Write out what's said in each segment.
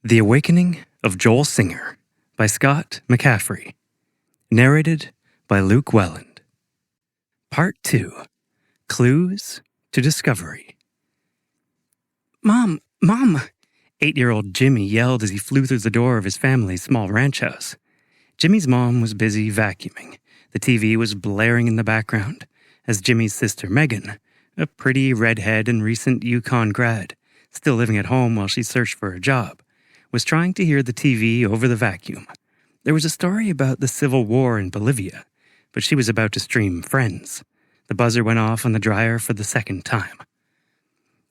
The Awakening of Joel Singer by Scott McCaffrey. Narrated by Luke Welland. Part 2. Clues to Discovery. Mom! 8-year-old Jimmy yelled as he flew through the door of his family's small ranch house. Jimmy's mom was busy vacuuming. The TV was blaring in the background as Jimmy's sister Megan, a pretty redhead and recent UConn grad, still living at home while she searched for a job, was trying to hear the TV over the vacuum. There was a story about the Civil War in Bolivia, but she was about to stream Friends. The buzzer went off on the dryer for the second time.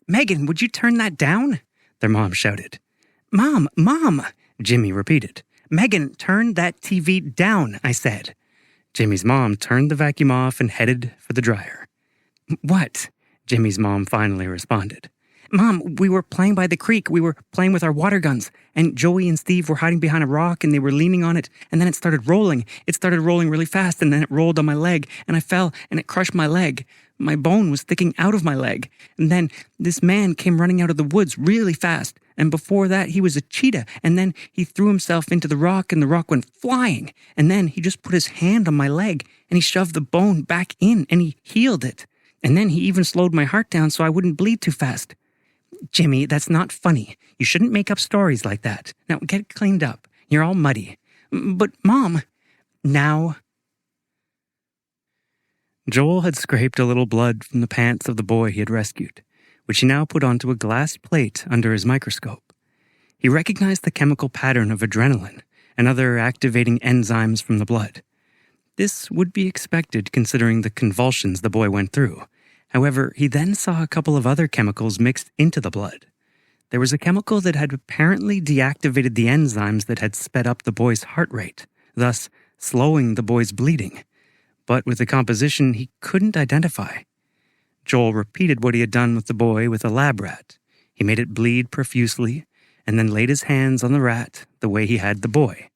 "Megan, would you turn that down?" their mom shouted. Mom! Jimmy repeated. "Megan, turn that TV down, I said." Jimmy's mom turned the vacuum off and headed for the dryer. "What?" Jimmy's mom finally responded. "Mom, we were playing by the creek. We were playing with our water guns, and Joey and Steve were hiding behind a rock, and they were leaning on it, and then it started rolling. It started rolling really fast, and then it rolled on my leg, and I fell, and it crushed my leg. My bone was sticking out of my leg. And then this man came running out of the woods really fast, and before that he was a cheetah, and then he threw himself into the rock, and the rock went flying, and then he just put his hand on my leg, and he shoved the bone back in, and he healed it. And then he even slowed my heart down so I wouldn't bleed too fast." "Jimmy, that's not funny. You shouldn't make up stories like that. Now get cleaned up. You're all muddy." "But, Mom..." "Now..." Joel had scraped a little blood from the pants of the boy he had rescued, which he now put onto a glass plate under his microscope. He recognized the chemical pattern of adrenaline and other activating enzymes from the blood. This would be expected considering the convulsions the boy went through. However, he then saw a couple of other chemicals mixed into the blood. There was a chemical that had apparently deactivated the enzymes that had sped up the boy's heart rate, thus slowing the boy's bleeding. But with the composition, he couldn't identify. Joel repeated what he had done with the boy with a lab rat. He made it bleed profusely, and then laid his hands on the rat the way he had the boy.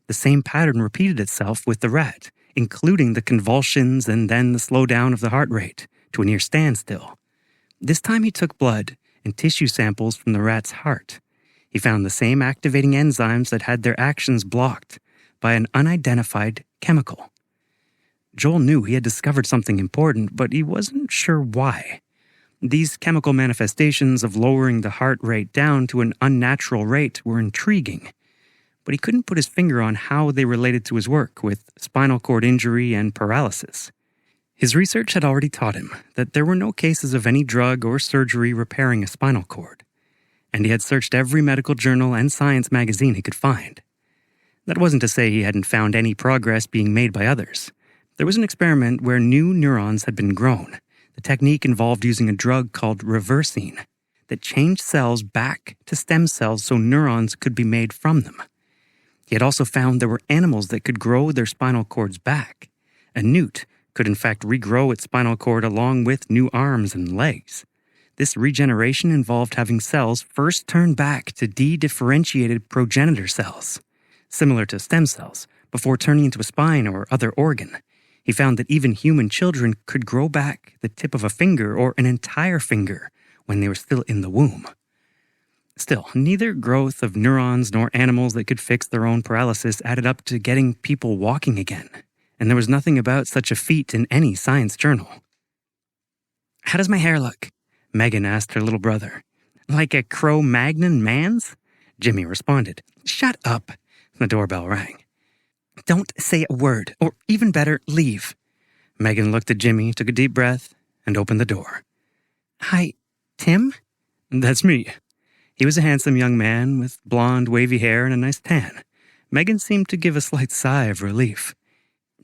The same pattern repeated itself with the rat, including the convulsions and then the slowdown of the heart rate to a near standstill. This time he took blood and tissue samples from the rat's heart. He found the same activating enzymes that had their actions blocked by an unidentified chemical. Joel knew he had discovered something important, but he wasn't sure why. These chemical manifestations of lowering the heart rate down to an unnatural rate were intriguing, but he couldn't put his finger on how they related to his work with spinal cord injury and paralysis. His research had already taught him that there were no cases of any drug or surgery repairing a spinal cord, and he had searched every medical journal and science magazine he could find. That wasn't to say he hadn't found any progress being made by others. There was an experiment where new neurons had been grown. The technique involved using a drug called reversing that changed cells back to stem cells so neurons could be made from them. He had also found there were animals that could grow their spinal cords back. A newt could in fact regrow its spinal cord along with new arms and legs. This regeneration involved having cells first turn back to dedifferentiated progenitor cells, similar to stem cells, before turning into a spine or other organ. He found that even human children could grow back the tip of a finger or an entire finger when they were still in the womb. Still, neither growth of neurons nor animals that could fix their own paralysis added up to getting people walking again, and there was nothing about such a feat in any science journal. "How does my hair look?" Megan asked her little brother. "Like a Cro-Magnon man's?" Jimmy responded. "Shut up." The doorbell rang. "Don't say a word, or even better, leave." Megan looked at Jimmy, took a deep breath, and opened the door. "Hi, Tim?" "That's me." He was a handsome young man with blonde, wavy hair and a nice tan. Megan seemed to give a slight sigh of relief.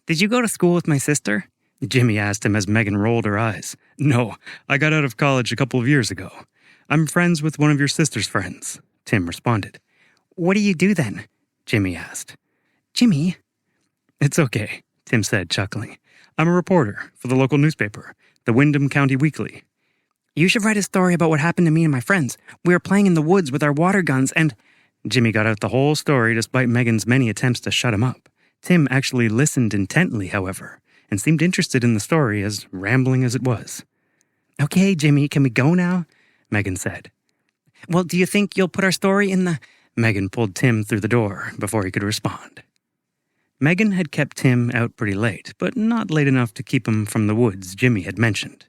"Did you go to school with my sister?" Jimmy asked him as Megan rolled her eyes. "No, I got out of college a couple of years ago. I'm friends with one of your sister's friends," Tim responded. "What do you do then?" Jimmy asked. "Jimmy?" "It's okay," Tim said, chuckling. "I'm a reporter for the local newspaper, the Windham County Weekly." "You should write a story about what happened to me and my friends. We were playing in the woods with our water guns and..." Jimmy got out the whole story despite Megan's many attempts to shut him up. Tim actually listened intently, however, and seemed interested in the story, as rambling as it was. "Okay, Jimmy, can we go now?" Megan said. "Well, do you think you'll put our story in the Megan pulled Tim through the door before he could respond. Megan had kept Tim out pretty late, but not late enough to keep him from the woods Jimmy had mentioned.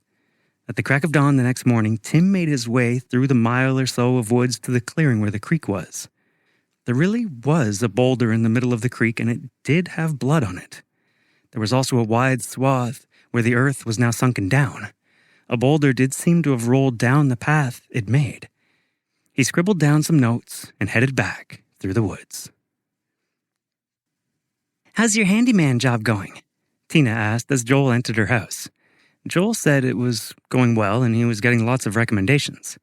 At the crack of dawn the next morning, Tim made his way through the mile or so of woods to the clearing where the creek was. There really was a boulder in the middle of the creek, and it did have blood on it. There was also a wide swath where the earth was now sunken down. A boulder did seem to have rolled down the path it made. He scribbled down some notes and headed back through the woods. "How's your handyman job going?" Tina asked as Joel entered her house. Joel said it was going well and he was getting lots of recommendations.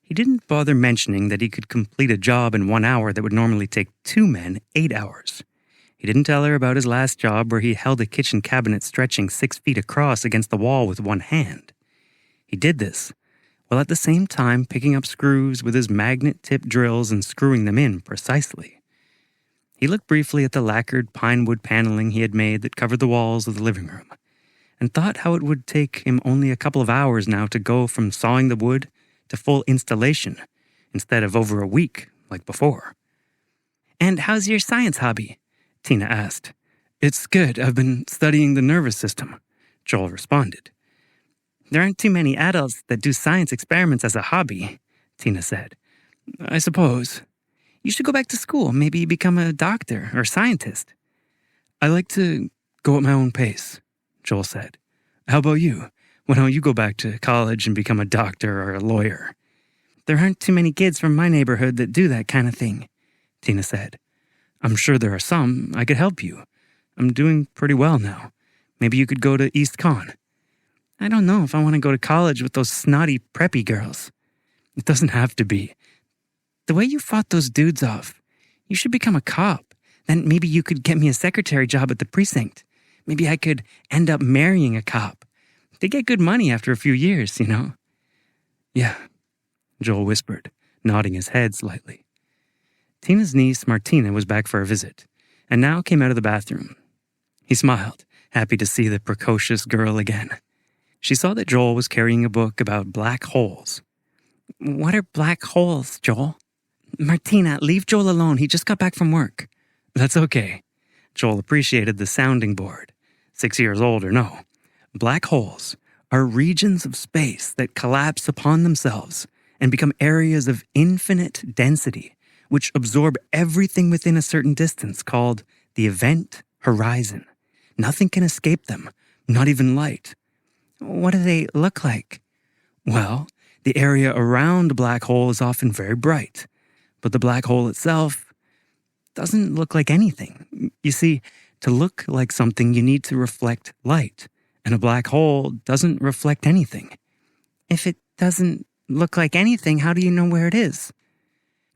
He didn't bother mentioning that he could complete a job in 1 hour that would normally take 2 men 8 hours. He didn't tell her about his last job where he held a kitchen cabinet stretching 6 feet across against the wall with one hand. He did this, while at the same time picking up screws with his magnet-tipped drills and screwing them in precisely. He looked briefly at the lacquered pine wood paneling he had made that covered the walls of the living room, and thought how it would take him only a couple of hours now to go from sawing the wood to full installation, instead of over a week like before. "And how's your science hobby?" Tina asked. "It's good. I've been studying the nervous system," Joel responded. "There aren't too many adults that do science experiments as a hobby," Tina said. "I suppose. You should go back to school, maybe become a doctor or scientist." "I like to go at my own pace," Joel said. "How about you? Why don't you go back to college and become a doctor or a lawyer?" "There aren't too many kids from my neighborhood that do that kind of thing," Tina said. "I'm sure there are some. I could help you. I'm doing pretty well now. Maybe you could go to East Con." "I don't know if I want to go to college with those snotty preppy girls." "It doesn't have to be. The way you fought those dudes off, you should become a cop. Then maybe you could get me a secretary job at the precinct. Maybe I could end up marrying a cop. They get good money after a few years, you know." "Yeah," Joel whispered, nodding his head slightly. Tina's niece, Martina, was back for a visit, and now came out of the bathroom. He smiled, happy to see the precocious girl again. She saw that Joel was carrying a book about black holes. "What are black holes, Joel?" "Martina, leave Joel alone. He just got back from work." "That's okay." Joel appreciated the sounding board. 6 years old or no. Black holes are regions of space that collapse upon themselves and become areas of infinite density, which absorb everything within a certain distance, called the event horizon. Nothing can escape them, not even light. "What do they look like?" "Well, the area around a black hole is often very bright, but the black hole itself doesn't look like anything. You see, to look like something, you need to reflect light, and a black hole doesn't reflect anything." "If it doesn't look like anything, how do you know where it is?"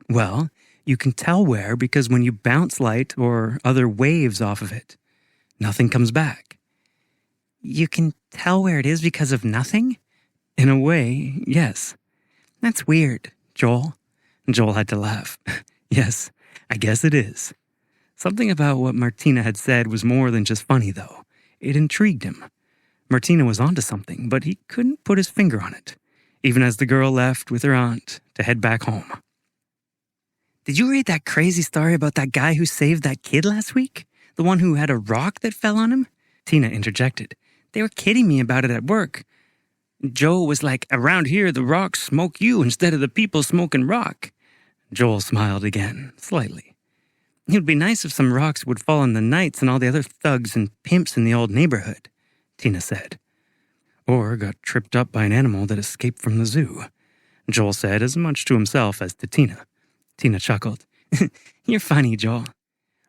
"Well, you can tell where because when you bounce light or other waves off of it, nothing comes back." "You can tell where it is because of nothing?" "In a way, yes." "That's weird, Joel." Joel had to laugh. "Yes, I guess it is." Something about what Martina had said was more than just funny, though. It intrigued him. Martina was onto something, but he couldn't put his finger on it, even as the girl left with her aunt to head back home. "Did you read that crazy story about that guy who saved that kid last week? The one who had a rock that fell on him?" Tina interjected. "They were kidding me about it at work. Joe was like, 'Around here, the rocks smoke you instead of the people smoking rock.'" Joel smiled again, slightly. "It would be nice if some rocks would fall on the knights and all the other thugs and pimps in the old neighborhood," Tina said. "Or got tripped up by an animal that escaped from the zoo," Joel said, as much to himself as to Tina. Tina chuckled. "You're funny, Joel."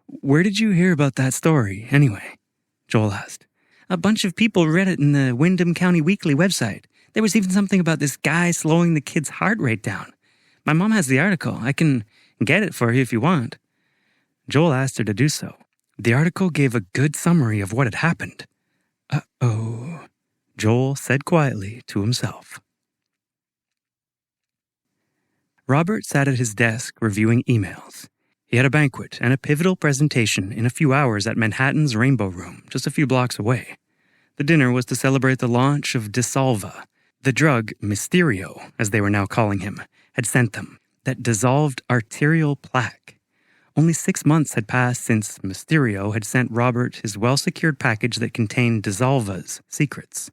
"Where did you hear about that story, anyway?" Joel asked. "A bunch of people read it in the Windham County Weekly website. There was even something about this guy slowing the kid's heart rate down. My mom has the article. I can get it for you if you want." Joel asked her to do so. The article gave a good summary of what had happened. "Uh-oh," Joel said quietly to himself. Robert sat at his desk reviewing emails. He had a banquet and a pivotal presentation in a few hours at Manhattan's Rainbow Room, just a few blocks away. The dinner was to celebrate the launch of Dissolva, the drug Mysterio, as they were now calling him, had sent them. that dissolved arterial plaque. Only 6 months had passed since Mysterio had sent Robert his well-secured package that contained Dissolva's secrets.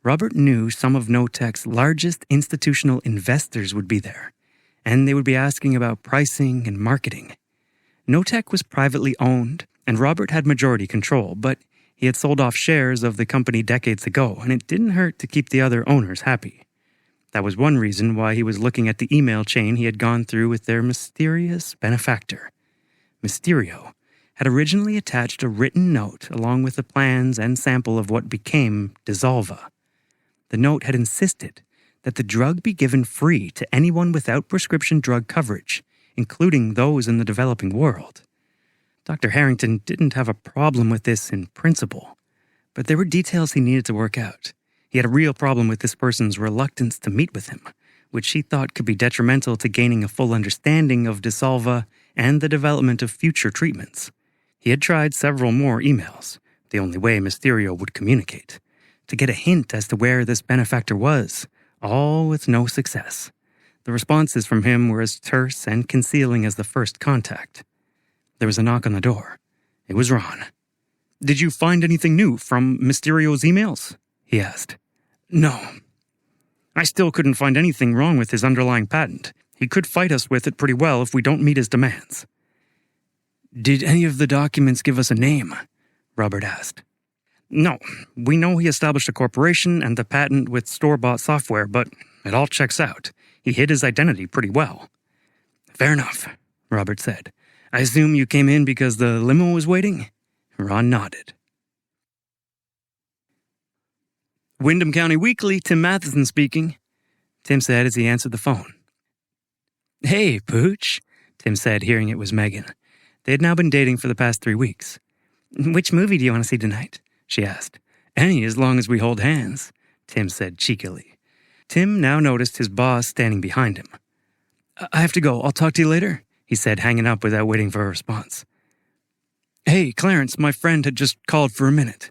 Robert knew some of Gnotech's largest institutional investors would be there, and they would be asking about pricing and marketing. Gnotech was privately owned, and Robert had majority control, but he had sold off shares of the company decades ago, and it didn't hurt to keep the other owners happy. That was one reason why he was looking at the email chain he had gone through with their mysterious benefactor. Mysterio had originally attached a written note along with the plans and sample of what became Dissolva. The note had insisted that the drug be given free to anyone without prescription drug coverage, including those in the developing world. Dr. Harrington didn't have a problem with this in principle, but there were details he needed to work out. He had a real problem with this person's reluctance to meet with him, which he thought could be detrimental to gaining a full understanding of Dissolva and the development of future treatments. He had tried several more emails, the only way Mysterio would communicate, to get a hint as to where this benefactor was, all with no success. The responses from him were as terse and concealing as the first contact. There was a knock on the door. It was Ron. "Did you find anything new from Mysterio's emails?" he asked. "No. I still couldn't find anything wrong with his underlying patent. He could fight us with it pretty well if we don't meet his demands." "Did any of the documents give us a name?" Robert asked. "No. We know he established a corporation and the patent with store-bought software, but it all checks out. He hid his identity pretty well." "Fair enough," Robert said. "I assume you came in because the limo was waiting?" Ron nodded. "Windham County Weekly, Tim Matheson speaking," Tim said as he answered the phone. "Hey, Pooch," Tim said, hearing it was Megan. They had now been dating for the past 3 weeks. "Which movie do you want to see tonight?" she asked. "Any, as long as we hold hands," Tim said cheekily. Tim now noticed his boss standing behind him. "I have to go. I'll talk to you later," he said, hanging up without waiting for a response. "Hey, Clarence, my friend had just called for a minute."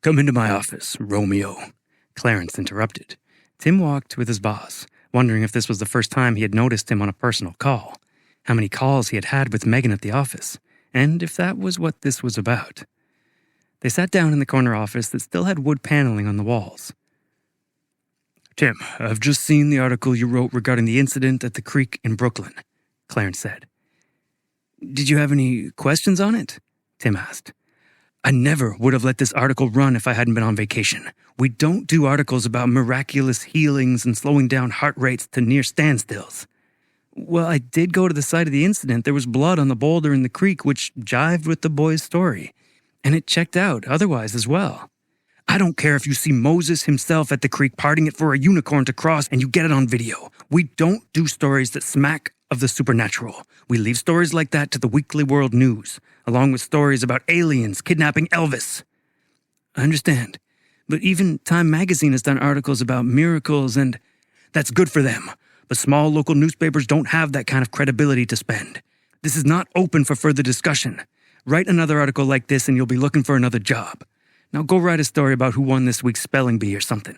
"Come into my office, Romeo," Clarence interrupted. Tim walked with his boss, wondering if this was the first time he had noticed him on a personal call, how many calls he had had with Megan at the office, and if that was what this was about. They sat down in the corner office that still had wood paneling on the walls. "Tim, I've just seen the article you wrote regarding the incident at the creek in Brooklyn," Clarence said. "Did you have any questions on it?" Tim asked. "I never would have let this article run if I hadn't been on vacation. We don't do articles about miraculous healings and slowing down heart rates to near standstills." "Well, I did go to the site of the incident. There was blood on the boulder in the creek, which jived with the boy's story. And it checked out otherwise as well." "I don't care if you see Moses himself at the creek parting it for a unicorn to cross and you get it on video. We don't do stories that smack of the supernatural. We leave stories like that to the Weekly World News, along with stories about aliens kidnapping Elvis." "I understand. But even Time magazine has done articles about miracles and—" "That's good for them. But small local newspapers don't have that kind of credibility to spend. This is not open for further discussion. Write another article like this and you'll be looking for another job. Now go write a story about who won this week's spelling bee or something.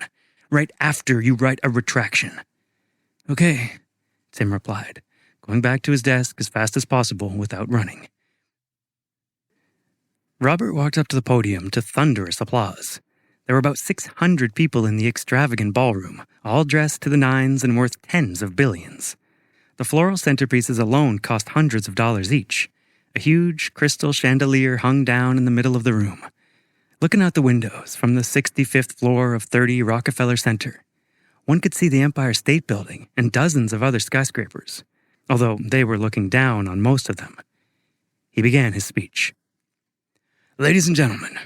Right after you write a retraction." "Okay," Tim replied, going back to his desk as fast as possible without running. Robert walked up to the podium to thunderous applause. There were about 600 people in the extravagant ballroom, all dressed to the nines and worth tens of billions. The floral centerpieces alone cost hundreds of dollars each. A huge crystal chandelier hung down in the middle of the room. Looking out the windows from the 65th floor of 30 Rockefeller Center, one could see the Empire State Building and dozens of other skyscrapers, although they were looking down on most of them. He began his speech. "Ladies and gentlemen,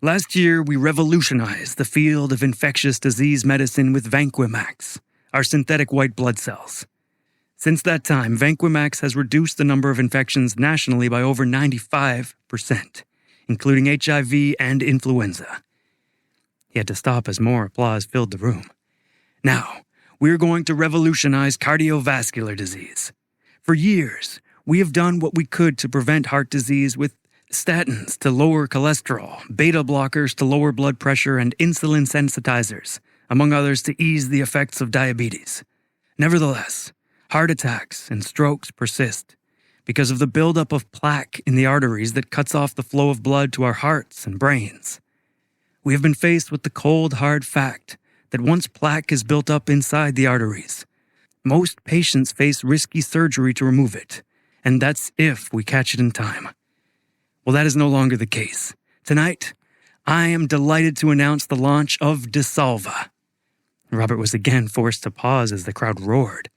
last year we revolutionized the field of infectious disease medicine with Vanquimax, our synthetic white blood cells. Since that time, Vanquimax has reduced the number of infections nationally by over 95%, including HIV and influenza." He had to stop as more applause filled the room. "Now, we're going to revolutionize cardiovascular disease. For years, we have done what we could to prevent heart disease with statins to lower cholesterol, beta blockers to lower blood pressure, and insulin sensitizers, among others to ease the effects of diabetes. Nevertheless, Heart attacks and strokes persist because of the buildup of plaque in the arteries that cuts off the flow of blood to our hearts and brains. We have been faced with the cold, hard fact that once plaque is built up inside the arteries, most patients face risky surgery to remove it, and that's if we catch it in time. Well, that is no longer the case. Tonight, I am delighted to announce the launch of Dissolva. Robert was again forced to pause as the crowd roared.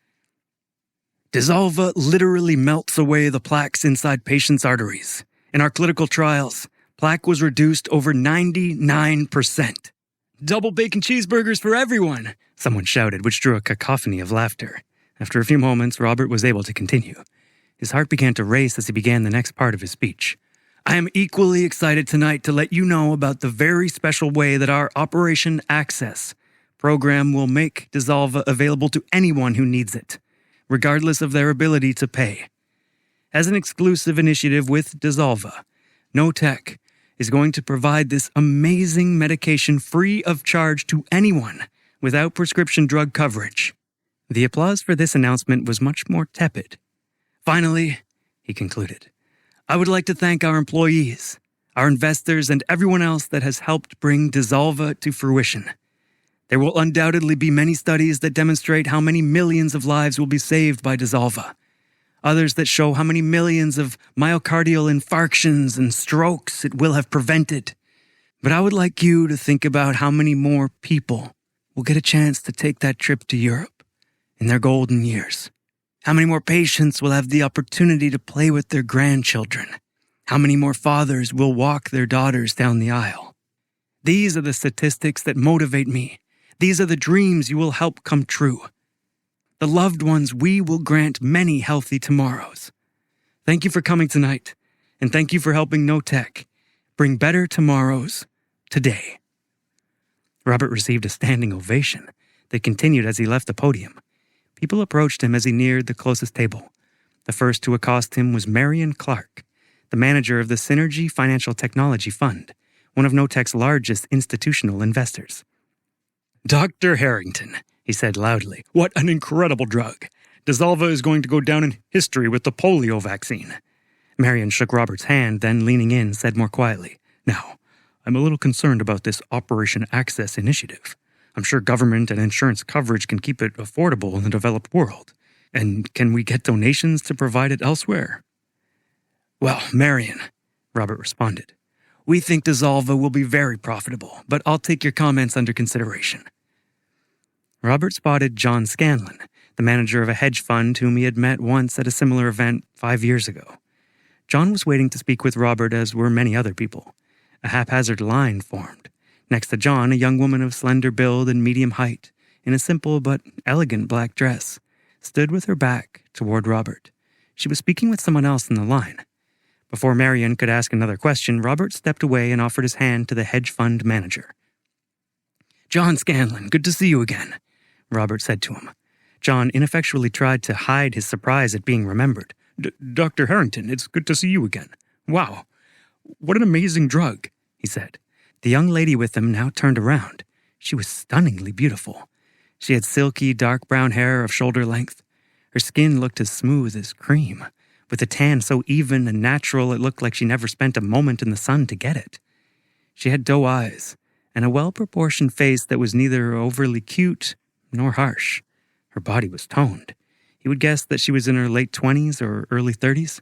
Dissolva literally melts away the plaques inside patients' arteries. In our clinical trials, plaque was reduced over 99%. Double bacon cheeseburgers for everyone, someone shouted, which drew a cacophony of laughter. After a few moments, Robert was able to continue. His heart began to race as he began the next part of his speech. I am equally excited tonight to let you know about the very special way that our Operation Access program will make Dissolva available to anyone who needs it, regardless of their ability to pay. As an exclusive initiative with Dissolva, Gnotech is going to provide this amazing medication free of charge to anyone without prescription drug coverage. The applause for this announcement was much more tepid. Finally, he concluded, I would like to thank our employees, our investors, and everyone else that has helped bring Dissolva to fruition. There will undoubtedly be many studies that demonstrate how many millions of lives will be saved by Dissolva. Others that show how many millions of myocardial infarctions and strokes it will have prevented. But I would like you to think about how many more people will get a chance to take that trip to Europe in their golden years. How many more patients will have the opportunity to play with their grandchildren? How many more fathers will walk their daughters down the aisle? These are the statistics that motivate me. These are the dreams you will help come true. The loved ones we will grant many healthy tomorrows. Thank you for coming tonight, and thank you for helping Gnotech bring better tomorrows today. Robert received a standing ovation that continued as he left the podium. People approached him as he neared the closest table. The first to accost him was Marion Clark, the manager of the Synergy Financial Technology Fund, one of Gnotech's largest institutional investors. Dr. Harrington, he said loudly, what an incredible drug. Dissolva is going to go down in history with the polio vaccine. Marion shook Robert's hand, then leaning in, said more quietly, Now, I'm a little concerned about this Operation Access initiative. I'm sure government and insurance coverage can keep it affordable in the developed world. And can we get donations to provide it elsewhere? Well, Marion, Robert responded, we think Dissolva will be very profitable, but I'll take your comments under consideration. Robert spotted John Scanlon, the manager of a hedge fund whom he had met once at a similar event 5 years ago. John was waiting to speak with Robert, as were many other people. A haphazard line formed. Next to John, a young woman of slender build and medium height, in a simple but elegant black dress, stood with her back toward Robert. She was speaking with someone else in the line. Before Marion could ask another question, Robert stepped away and offered his hand to the hedge fund manager. John Scanlon, good to see you again, Robert said to him. John ineffectually tried to hide his surprise at being remembered. Dr. Harrington, it's good to see you again. Wow, what an amazing drug, he said. The young lady with him now turned around. She was stunningly beautiful. She had silky, dark brown hair of shoulder length. Her skin looked as smooth as cream, with a tan so even and natural it looked like she never spent a moment in the sun to get it. She had doe eyes and a well-proportioned face that was neither overly cute nor harsh. Her body was toned. He would guess that she was in her late 20s or early 30s.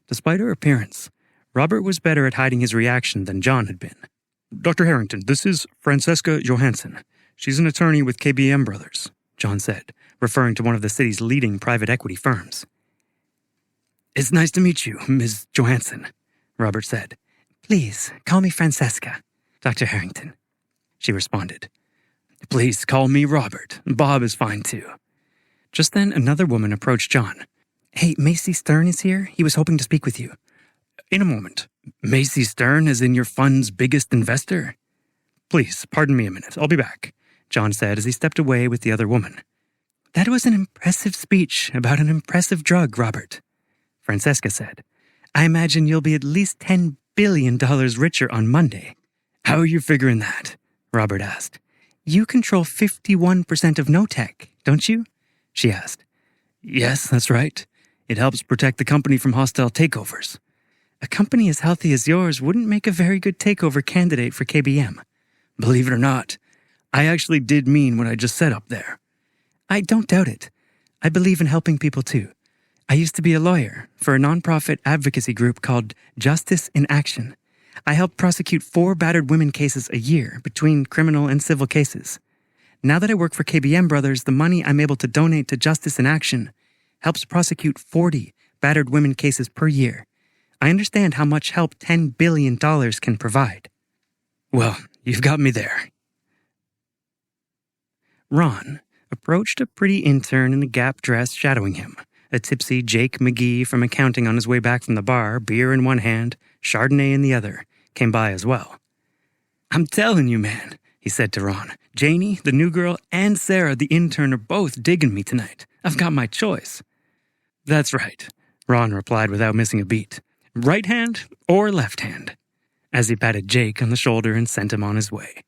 Despite her appearance, Robert was better at hiding his reaction than John had been. Dr. Harrington, this is Francesca Johansson. She's an attorney with KBM Brothers, John said, referring to one of the city's leading private equity firms. It's nice to meet you, Ms. Johansson, Robert said. Please, call me Francesca, Dr. Harrington, she responded. Please call me Robert. Bob is fine too. Just then, another woman approached John. Hey, Macy Stern is here. He was hoping to speak with you. In a moment. Macy Stern is in your fund's biggest investor? Please, pardon me a minute. I'll be back, John said as he stepped away with the other woman. That was an impressive speech about an impressive drug, Robert, Francesca said. I imagine you'll be at least $10 billion richer on Monday. How are you figuring that? Robert asked. You control 51% of Gnotech, don't you? She asked. Yes, that's right. It helps protect the company from hostile takeovers. A company as healthy as yours wouldn't make a very good takeover candidate for KBM. Believe it or not, I actually did mean what I just said up there. I don't doubt it. I believe in helping people too. I used to be a lawyer for a nonprofit advocacy group called Justice in Action. I helped prosecute 4 battered women cases a year between criminal and civil cases. Now that I work for KBM Brothers, the money I'm able to donate to Justice in Action helps prosecute 40 battered women cases per year. I understand how much help $10 billion can provide. Well, you've got me there. Ron approached a pretty intern in a Gap dress shadowing him, a tipsy Jake McGee from accounting on his way back from the bar, beer in one hand, Chardonnay in the other, came by as well. I'm telling you, man, he said to Ron. Janie, the new girl, and Sarah, the intern, are both digging me tonight. I've got my choice. That's right, Ron replied without missing a beat. Right hand or left hand? As he patted Jake on the shoulder and sent him on his way.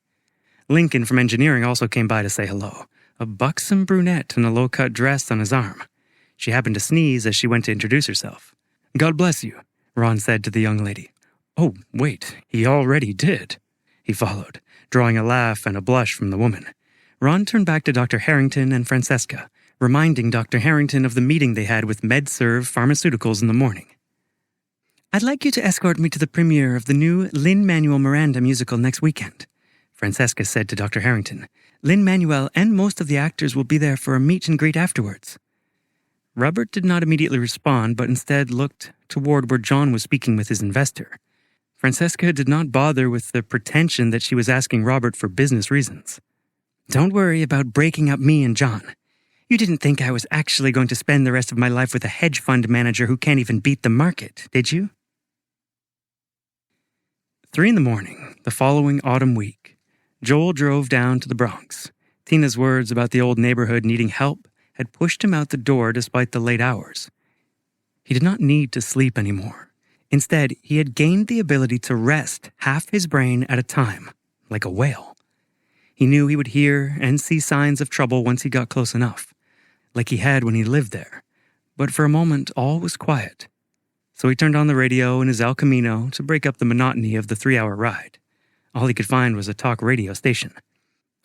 Lincoln from engineering also came by to say hello, a buxom brunette in a low-cut dress on his arm. She happened to sneeze as she went to introduce herself. God bless you, Ron said to the young lady. Oh, wait, he already did. He followed, drawing a laugh and a blush from the woman. Ron turned back to Dr. Harrington and Francesca, reminding Dr. Harrington of the meeting they had with MedServ Pharmaceuticals in the morning. I'd like you to escort me to the premiere of the new Lin-Manuel Miranda musical next weekend, Francesca said to Dr. Harrington. Lin-Manuel and most of the actors will be there for a meet and greet afterwards. Robert did not immediately respond, but instead looked toward where John was speaking with his investor. Francesca did not bother with the pretension that she was asking Robert for business reasons. Don't worry about breaking up me and John. You didn't think I was actually going to spend the rest of my life with a hedge fund manager who can't even beat the market, did you? 3 a.m, the following autumn week, Joel drove down to the Bronx. Tina's words about the old neighborhood needing help had pushed him out the door despite the late hours. He did not need to sleep anymore. Instead, he had gained the ability to rest half his brain at a time, like a whale. He knew he would hear and see signs of trouble once he got close enough, like he had when he lived there. But for a moment, all was quiet. So he turned on the radio in his El Camino to break up the monotony of the 3-hour ride. All he could find was a talk radio station.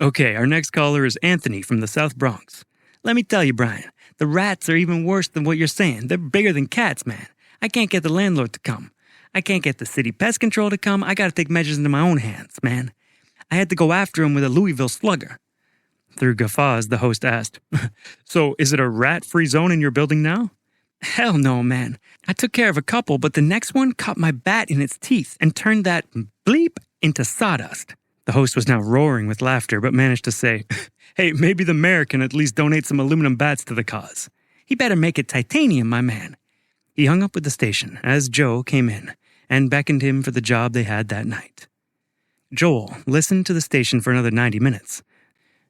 Okay, our next caller is Anthony from the South Bronx. Let me tell you, Brian, the rats are even worse than what you're saying. They're bigger than cats, man. I can't get the landlord to come. I can't get the city pest control to come. I gotta take measures into my own hands, man. I had to go after him with a Louisville slugger. Through guffaws, the host asked, So, is it a rat-free zone in your building now? Hell no, man. I took care of a couple, but the next one caught my bat in its teeth and turned that bleep into sawdust. The host was now roaring with laughter, but managed to say, Hey, maybe the mayor can at least donate some aluminum bats to the cause. He better make it titanium, my man. He hung up with the station as Joe came in and beckoned him for the job they had that night. Joel listened to the station for another 90 minutes.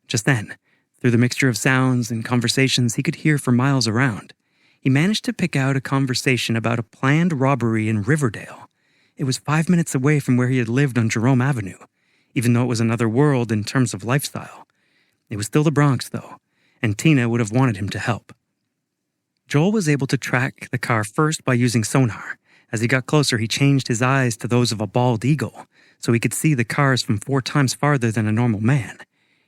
Just then, through the mixture of sounds and conversations he could hear for miles around, he managed to pick out a conversation about a planned robbery in Riverdale. It was 5 minutes away from where he had lived on Jerome Avenue, even though it was another world in terms of lifestyle. It was still the Bronx, though, and Tina would have wanted him to help. Joel was able to track the car first by using sonar. As he got closer, he changed his eyes to those of a bald eagle, so he could see the cars from 4 times farther than a normal man.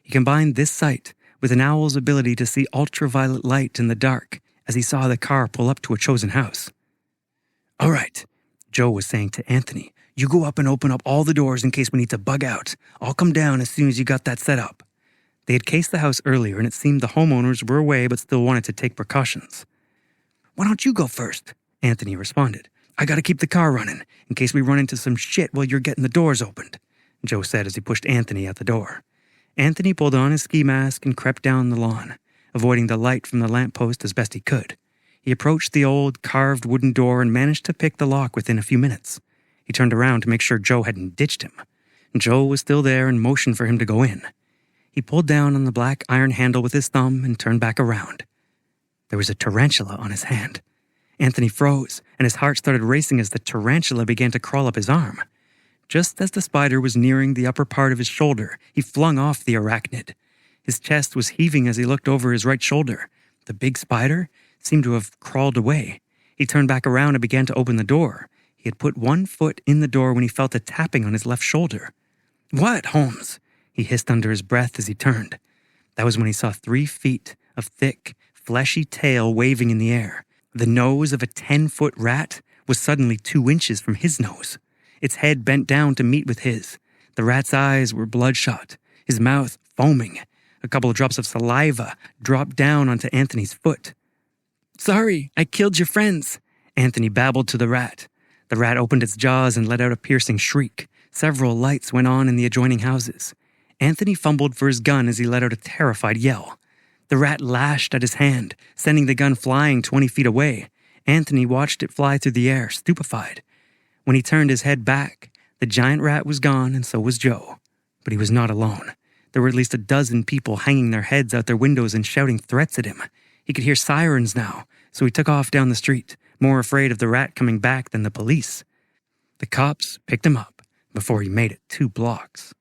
He combined this sight with an owl's ability to see ultraviolet light in the dark as he saw the car pull up to a chosen house. All right, Joe was saying to Anthony, you go up and open up all the doors in case we need to bug out. I'll come down as soon as you got that set up. They had cased the house earlier, and it seemed the homeowners were away but still wanted to take precautions. Why don't you go first? Anthony responded. I gotta keep the car running, in case we run into some shit while you're getting the doors opened, Joe said as he pushed Anthony at the door. Anthony pulled on his ski mask and crept down the lawn, avoiding the light from the lamppost as best he could. He approached the old, carved wooden door and managed to pick the lock within a few minutes. He turned around to make sure Joe hadn't ditched him. Joe was still there and motioned for him to go in. He pulled down on the black iron handle with his thumb and turned back around. There was a tarantula on his hand. Anthony froze, and his heart started racing as the tarantula began to crawl up his arm. Just as the spider was nearing the upper part of his shoulder, he flung off the arachnid. His chest was heaving as he looked over his right shoulder. The big spider, seemed to have crawled away. He turned back around and began to open the door. He had put one foot in the door when he felt a tapping on his left shoulder. "What, Holmes?" he hissed under his breath as he turned. That was when he saw 3 feet of thick, fleshy tail waving in the air. The nose of a 10-foot rat was suddenly 2 inches from his nose. Its head bent down to meet with his. The rat's eyes were bloodshot, his mouth foaming. A couple of drops of saliva dropped down onto Anthony's foot. "Sorry, I killed your friends," Anthony babbled to the rat. The rat opened its jaws and let out a piercing shriek. Several lights went on in the adjoining houses. Anthony fumbled for his gun as he let out a terrified yell. The rat lashed at his hand, sending the gun flying 20 feet away. Anthony watched it fly through the air, stupefied. When he turned his head back, the giant rat was gone and so was Joe. But he was not alone. There were at least a dozen people hanging their heads out their windows and shouting threats at him. He could hear sirens now, so he took off down the street, more afraid of the rat coming back than the police. The cops picked him up before he made it 2 blocks.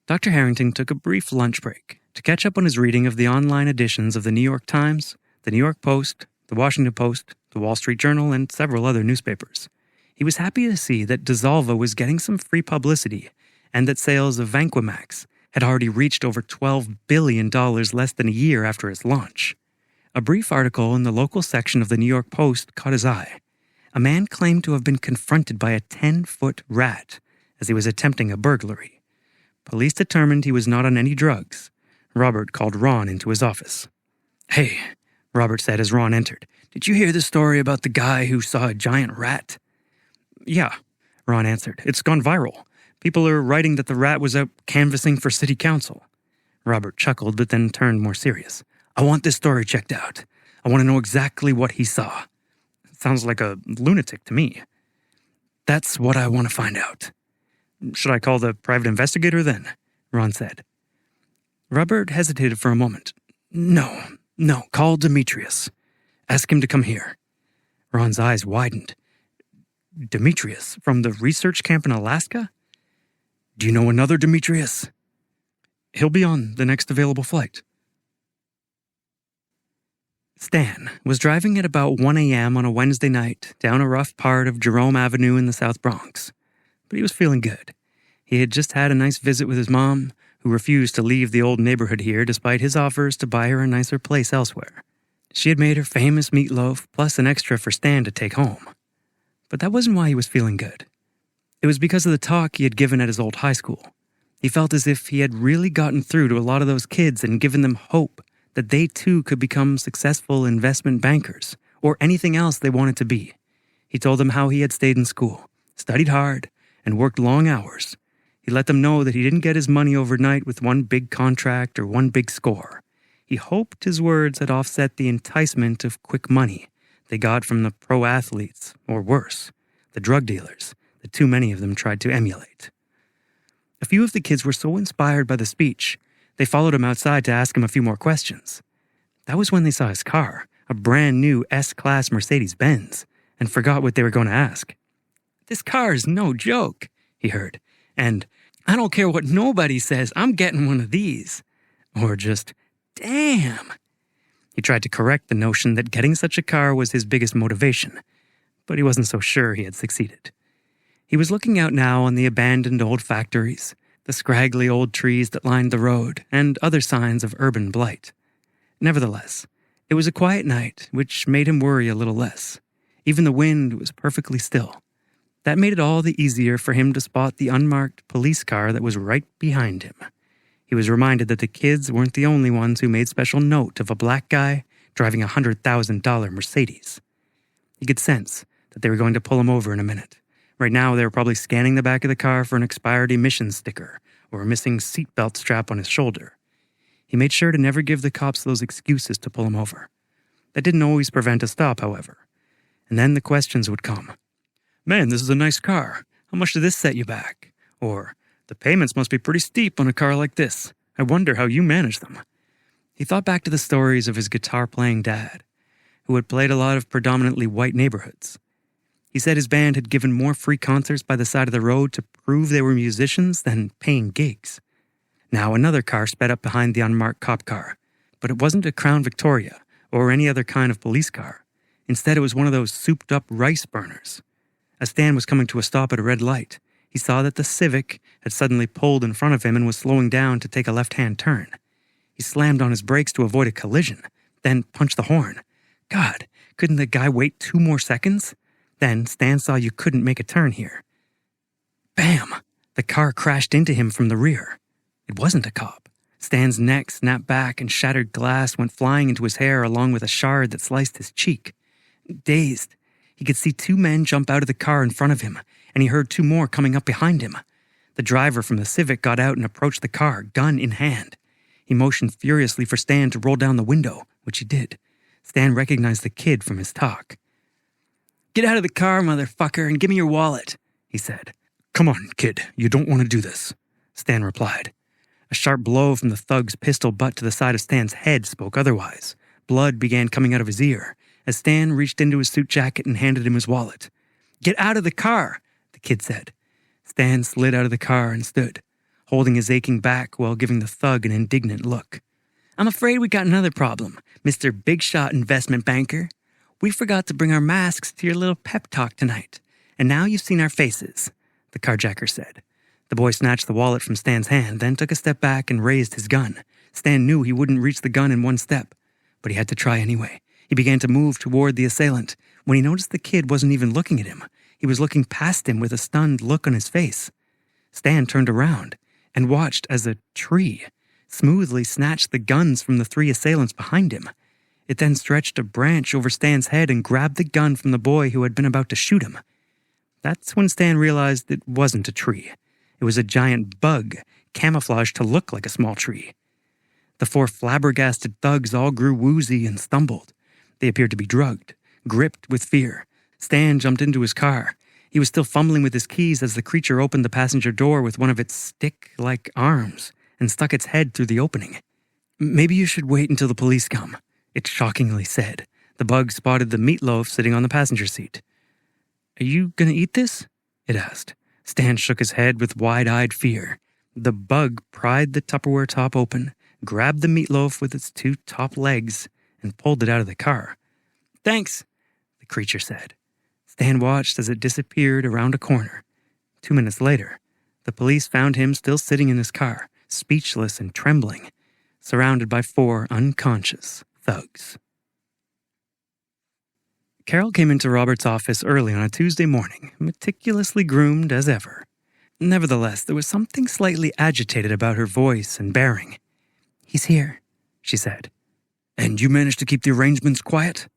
Dr. Harrington took a brief lunch break to catch up on his reading of the online editions of the New York Times, the New York Post, the Washington Post, the Wall Street Journal, and several other newspapers. He was happy to see that Dissolva was getting some free publicity and that sales of Vanquamax had already reached over $12 billion less than a year after its launch. A brief article in the local section of the New York Post caught his eye. A man claimed to have been confronted by a 10-foot rat as he was attempting a burglary. Police determined he was not on any drugs. Robert called Ron into his office. "Hey," Robert said as Ron entered, "did you hear the story about the guy who saw a giant rat?" "Yeah," Ron answered. "It's gone viral. People are writing that the rat was out canvassing for city council." Robert chuckled but then turned more serious. "I want this story checked out. I want to know exactly what he saw. Sounds like a lunatic to me." "That's what I want to find out." "Should I call the private investigator then?" Ron said. Robert hesitated for a moment. No, call Demetrius. Ask him to come here." Ron's eyes widened. "Demetrius, from the research camp in Alaska? Do you know another Demetrius?" "He'll be on the next available flight." Stan was driving at about 1 a.m. on a Wednesday night down a rough part of Jerome Avenue in the South Bronx. But he was feeling good. He had just had a nice visit with his mom, who refused to leave the old neighborhood here despite his offers to buy her a nicer place elsewhere. She had made her famous meatloaf plus an extra for Stan to take home. But that wasn't why he was feeling good. It was because of the talk he had given at his old high school. He felt as if he had really gotten through to a lot of those kids and given them hope that they too could become successful investment bankers or anything else they wanted to be. He told them how he had stayed in school, studied hard, and worked long hours. He let them know that he didn't get his money overnight with one big contract or one big score. He hoped his words had offset the enticement of quick money they got from the pro athletes, or worse, the drug dealers that too many of them tried to emulate. A few of the kids were so inspired by the speech, they followed him outside to ask him a few more questions. That was when they saw his car, a brand new S-Class Mercedes-Benz, and forgot what they were going to ask. "This car is no joke," he heard, and "I don't care what nobody says, I'm getting one of these." Or just, "Damn." He tried to correct the notion that getting such a car was his biggest motivation, but he wasn't so sure he had succeeded. He was looking out now on the abandoned old factories, the scraggly old trees that lined the road, and other signs of urban blight. Nevertheless, it was a quiet night, which made him worry a little less. Even the wind was perfectly still. That made it all the easier for him to spot the unmarked police car that was right behind him. He was reminded that the kids weren't the only ones who made special note of a black guy driving a $100,000 Mercedes. He could sense that they were going to pull him over in a minute. Right now, they were probably scanning the back of the car for an expired emissions sticker or a missing seatbelt strap on his shoulder. He made sure to never give the cops those excuses to pull him over. That didn't always prevent a stop, however. And then the questions would come. "Man, this is a nice car. How much did this set you back?" Or, "The payments must be pretty steep on a car like this. I wonder how you manage them." He thought back to the stories of his guitar-playing dad, who had played a lot of predominantly white neighborhoods. He said his band had given more free concerts by the side of the road to prove they were musicians than paying gigs. Now another car sped up behind the unmarked cop car, but it wasn't a Crown Victoria or any other kind of police car. Instead, it was one of those souped-up rice burners. As Stan was coming to a stop at a red light, he saw that the Civic had suddenly pulled in front of him and was slowing down to take a left-hand turn. He slammed on his brakes to avoid a collision, then punched the horn. God, couldn't the guy wait 2 more seconds? Then Stan saw you couldn't make a turn here. Bam! The car crashed into him from the rear. It wasn't a cop. Stan's neck snapped back and shattered glass went flying into his hair along with a shard that sliced his cheek. Dazed, he could see 2 men jump out of the car in front of him, and he heard 2 more coming up behind him. The driver from the Civic got out and approached the car, gun in hand. He motioned furiously for Stan to roll down the window, which he did. Stan recognized the kid from his talk. "Get out of the car, motherfucker, and give me your wallet," he said. "Come on, kid, you don't want to do this," Stan replied. A sharp blow from the thug's pistol butt to the side of Stan's head spoke otherwise. Blood began coming out of his ear as Stan reached into his suit jacket and handed him his wallet. "Get out of the car," the kid said. Stan slid out of the car and stood, holding his aching back while giving the thug an indignant look. "I'm afraid we got another problem, Mr. Big Shot Investment Banker. We forgot to bring our masks to your little pep talk tonight, and now you've seen our faces," the carjacker said. The boy snatched the wallet from Stan's hand, then took a step back and raised his gun. Stan knew he wouldn't reach the gun in 1 step, but he had to try anyway. He began to move toward the assailant when he noticed the kid wasn't even looking at him. He was looking past him with a stunned look on his face. Stan turned around and watched as a tree smoothly snatched the guns from the 3 assailants behind him. It then stretched a branch over Stan's head and grabbed the gun from the boy who had been about to shoot him. That's when Stan realized it wasn't a tree. It was a giant bug, camouflaged to look like a small tree. The 4 flabbergasted thugs all grew woozy and stumbled. They appeared to be drugged, gripped with fear. Stan jumped into his car. He was still fumbling with his keys as the creature opened the passenger door with one of its stick-like arms and stuck its head through the opening. "Maybe you should wait until the police come," it shockingly said. The bug spotted the meatloaf sitting on the passenger seat. "Are you gonna eat this?" it asked. Stan shook his head with wide-eyed fear. The bug pried the Tupperware top open, grabbed the meatloaf with its 2 top legs, and pulled it out of the car. "Thanks," the creature said. Stan watched as it disappeared around a corner. 2 minutes later, the police found him still sitting in his car, speechless and trembling, surrounded by 4 unconscious thugs. Carol came into Robert's office early on a Tuesday morning, meticulously groomed as ever. Nevertheless, there was something slightly agitated about her voice and bearing. "He's here," she said. "And you managed to keep the arrangements quiet?"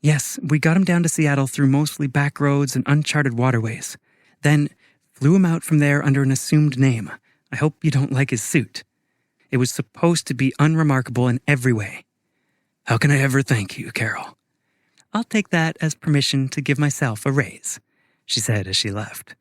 "Yes, we got him down to Seattle through mostly back roads and uncharted waterways. Then flew him out from there under an assumed name. I hope you don't like his suit. It was supposed to be unremarkable in every way." "How can I ever thank you, Carol?" "I'll take that as permission to give myself a raise," she said as she left.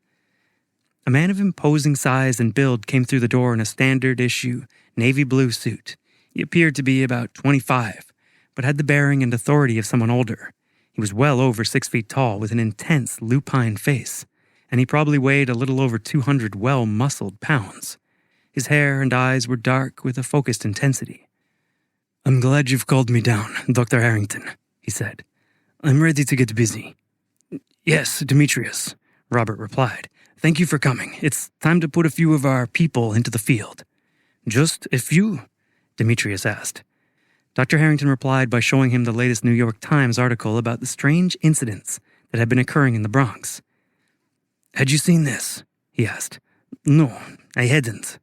A man of imposing size and build came through the door in a standard-issue navy blue suit. He appeared to be about 25, but had the bearing and authority of someone older. He was well over 6 feet tall with an intense lupine face, and he probably weighed a little over 200 well-muscled pounds. His hair and eyes were dark with a focused intensity. "I'm glad you've called me down, Dr. Harrington," he said. "I'm ready to get busy." "Yes, Demetrius," Robert replied. "Thank you for coming. It's time to put a few of our people into the field." "Just a few?" Demetrius asked. Dr. Harrington replied by showing him the latest New York Times article about the strange incidents that had been occurring in the Bronx. "Had you seen this?" he asked. "No, I hadn't."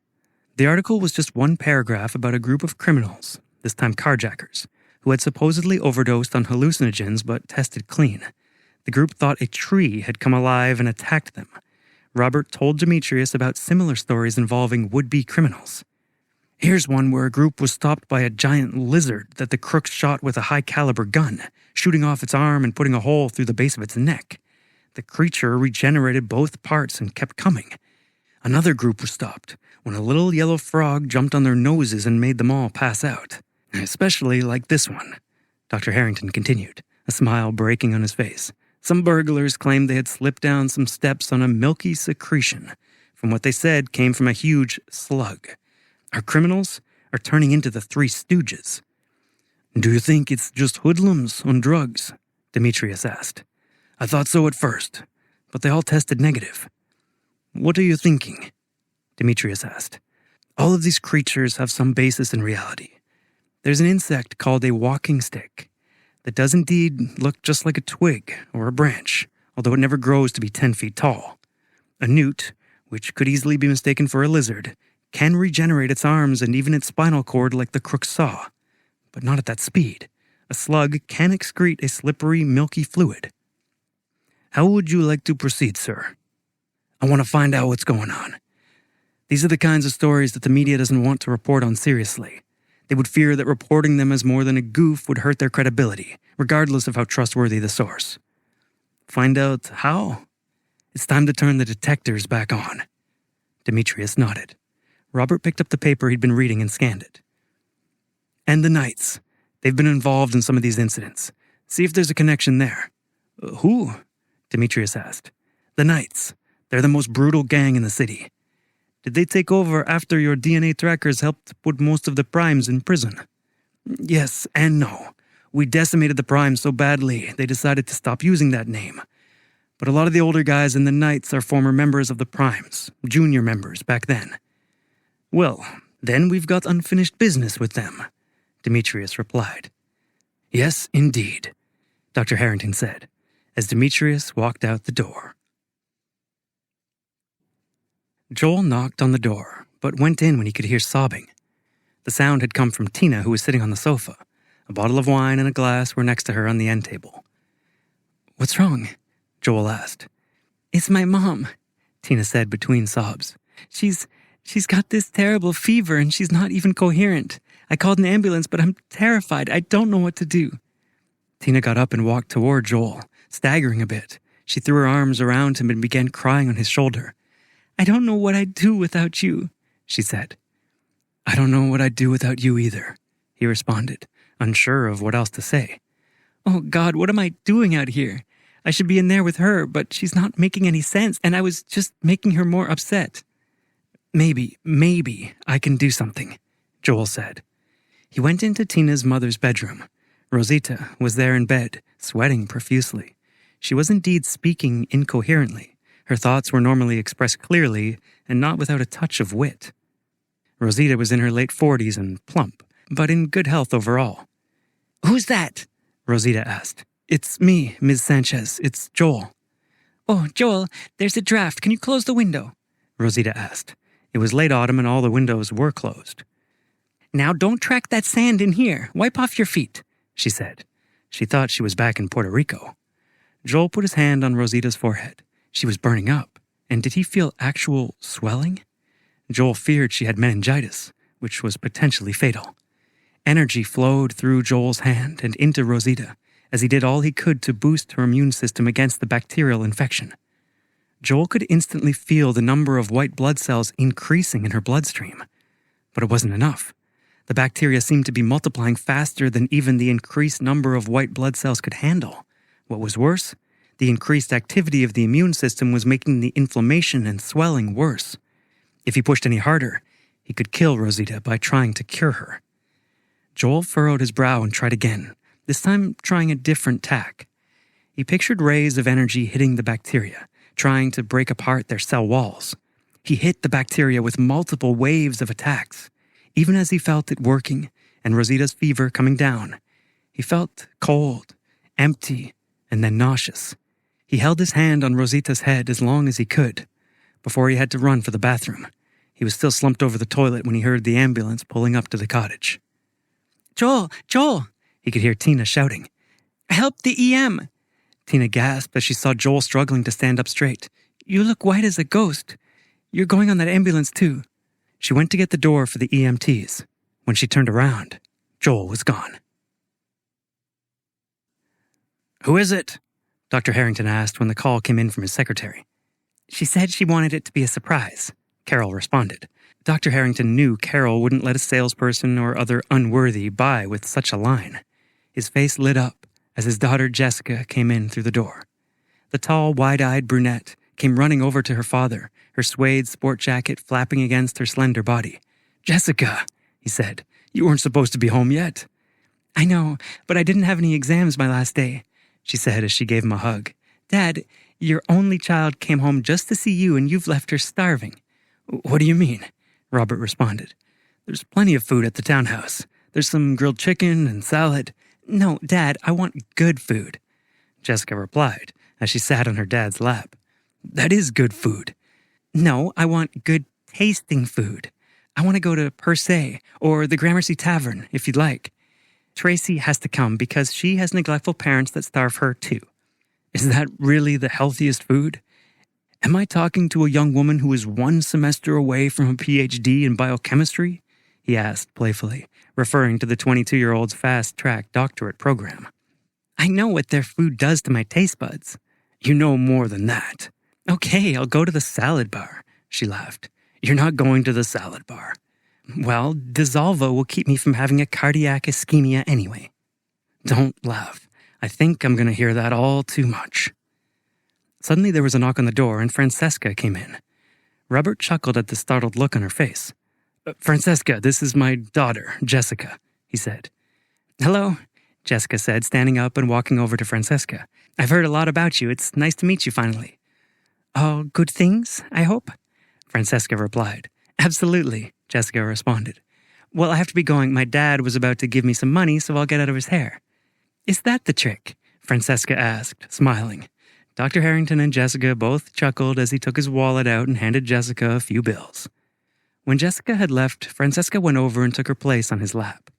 The article was just 1 paragraph about a group of criminals, this time carjackers, who had supposedly overdosed on hallucinogens but tested clean. The group thought a tree had come alive and attacked them. Robert told Demetrius about similar stories involving would-be criminals. "Here's one where a group was stopped by a giant lizard that the crooks shot with a high-caliber gun, shooting off its arm and putting a hole through the base of its neck. The creature regenerated both parts and kept coming. Another group was stopped when a little yellow frog jumped on their noses and made them all pass out. Especially like this one," Dr. Harrington continued, a smile breaking on his face. "Some burglars claimed they had slipped down some steps on a milky secretion from what they said came from a huge slug. Our criminals are turning into the 3 Stooges." Do you think it's just hoodlums on drugs? Demetrius asked. I thought so at first, but they all tested negative. What are you thinking? Demetrius asked. All of these creatures have some basis in reality. There's an insect called a walking stick that does indeed look just like a twig or a branch, although it never grows to be 10 feet tall. A newt, which could easily be mistaken for a lizard, can regenerate its arms and even its spinal cord like the crook's saw, but not at that speed. A slug can excrete a slippery, milky fluid. How would you like to proceed, sir? I want to find out what's going on. These are the kinds of stories that the media doesn't want to report on seriously. They would fear that reporting them as more than a goof would hurt their credibility, regardless of how trustworthy the source. Find out how? It's time to turn the detectors back on. Demetrius nodded. Robert picked up the paper he'd been reading and scanned it. And the Knights. They've been involved in some of these incidents. See if there's a connection there. Who? Demetrius asked. The Knights. They're the most brutal gang in the city. Did they take over after your DNA trackers helped put most of the primes in prison? Yes and no. We decimated the primes so badly they decided to stop using that name. But a lot of the older guys in the Knights are former members of the primes, junior members back then. Well, then we've got unfinished business with them, Demetrius replied. Yes, indeed, Dr. Harrington said, as Demetrius walked out the door. Joel knocked on the door, but went in when he could hear sobbing. The sound had come from Tina, who was sitting on the sofa. A bottle of wine and a glass were next to her on the end table. What's wrong? Joel asked. It's my mom, Tina said between sobs. She's got this terrible fever and she's not even coherent. I called an ambulance, but I'm terrified. I don't know what to do. Tina got up and walked toward Joel, staggering a bit. She threw her arms around him and began crying on his shoulder. I don't know what I'd do without you, she said. I don't know what I'd do without you either, he responded, unsure of what else to say. Oh God, what am I doing out here? I should be in there with her, but she's not making any sense, and I was just making her more upset. Maybe I can do something, Joel said. He went into Tina's mother's bedroom. Rosita was there in bed, sweating profusely. She was indeed speaking incoherently. Her thoughts were normally expressed clearly and not without a touch of wit. Rosita was in her late 40s and plump, but in good health overall. Who's that? Rosita asked. It's me, Ms. Sanchez. It's Joel. Oh, Joel, there's a draft. Can you close the window? Rosita asked. It was late autumn and all the windows were closed. Now don't track that sand in here. Wipe off your feet, she said. She thought she was back in Puerto Rico. Joel put his hand on Rosita's forehead. She was burning up, and did he feel actual swelling? Joel feared she had meningitis, which was potentially fatal. Energy flowed through Joel's hand and into Rosita, as he did all he could to boost her immune system against the bacterial infection. Joel could instantly feel the number of white blood cells increasing in her bloodstream. But it wasn't enough. The bacteria seemed to be multiplying faster than even the increased number of white blood cells could handle. What was worse, the increased activity of the immune system was making the inflammation and swelling worse. If he pushed any harder, he could kill Rosita by trying to cure her. Joel furrowed his brow and tried again, this time trying a different tack. He pictured rays of energy hitting the bacteria, trying to break apart their cell walls. He hit the bacteria with multiple waves of attacks. Even as he felt it working and Rosita's fever coming down, he felt cold, empty, and then nauseous. He held his hand on Rosita's head as long as he could, before he had to run for the bathroom. He was still slumped over the toilet when he heard the ambulance pulling up to the cottage. Joel! He could hear Tina shouting. Help the EM! Tina gasped as she saw Joel struggling to stand up straight. You look white as a ghost. You're going on that ambulance too. She went to get the door for the EMTs. When she turned around, Joel was gone. Who is it? Dr. Harrington asked when the call came in from his secretary. She said she wanted it to be a surprise, Carol responded. Dr. Harrington knew Carol wouldn't let a salesperson or other unworthy buy with such a line. His face lit up as his daughter Jessica came in through the door. The tall, wide-eyed brunette came running over to her father, her suede sport jacket flapping against her slender body. Jessica, he said, you weren't supposed to be home yet. I know, but I didn't have any exams my last day, she said as she gave him a hug. Dad, your only child came home just to see you and you've left her starving. What do you mean? Robert responded. There's plenty of food at the townhouse. There's some grilled chicken and salad. No, Dad, I want good food, Jessica replied as she sat on her dad's lap. That is good food. No, I want good tasting food. I want to go to Per Se or the Gramercy Tavern, if you'd like. Tracy has to come because she has neglectful parents that starve her too. Is that really the healthiest food? Am I talking to a young woman who is 1 semester away from a PhD in biochemistry? He asked playfully, referring to the 22-year-old's fast-track doctorate program. I know what their food does to my taste buds. You know more than that. Okay, I'll go to the salad bar, she laughed. You're not going to the salad bar. Well, Dissolvo will keep me from having a cardiac ischemia anyway. Don't laugh. I think I'm going to hear that all too much. Suddenly there was a knock on the door and Francesca came in. Robert chuckled at the startled look on her face. Francesca, this is my daughter, Jessica, he said. Hello, Jessica said, standing up and walking over to Francesca. I've heard a lot about you. It's nice to meet you finally. All good things, I hope? Francesca replied. Absolutely, Jessica responded. Well, I have to be going. My dad was about to give me some money, so I'll get out of his hair. Is that the trick? Francesca asked, smiling. Dr. Harrington and Jessica both chuckled as he took his wallet out and handed Jessica a few bills. When Jessica had left, Francesca went over and took her place on his lap.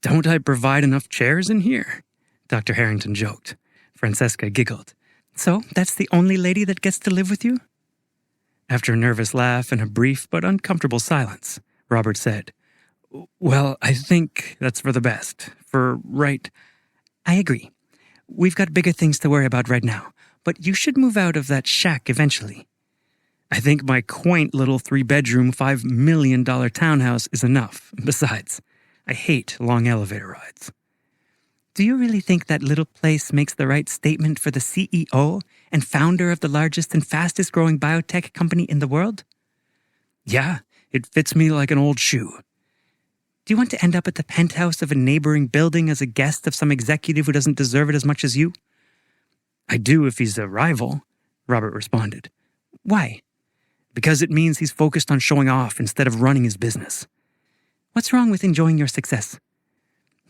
Don't I provide enough chairs in here? Dr. Harrington joked. Francesca giggled. So, that's the only lady that gets to live with you? After a nervous laugh and a brief but uncomfortable silence, Robert said, Well, I think that's for the best. I agree. We've got bigger things to worry about right now, but you should move out of that shack eventually. I think my quaint little 3-bedroom, $5 million townhouse is enough. Besides, I hate long elevator rides. Do you really think that little place makes the right statement for the CEO and founder of the largest and fastest growing biotech company in the world? Yeah, it fits me like an old shoe. Do you want to end up at the penthouse of a neighboring building as a guest of some executive who doesn't deserve it as much as you? I do if he's a rival, Robert responded. Why? Because it means he's focused on showing off instead of running his business. What's wrong with enjoying your success?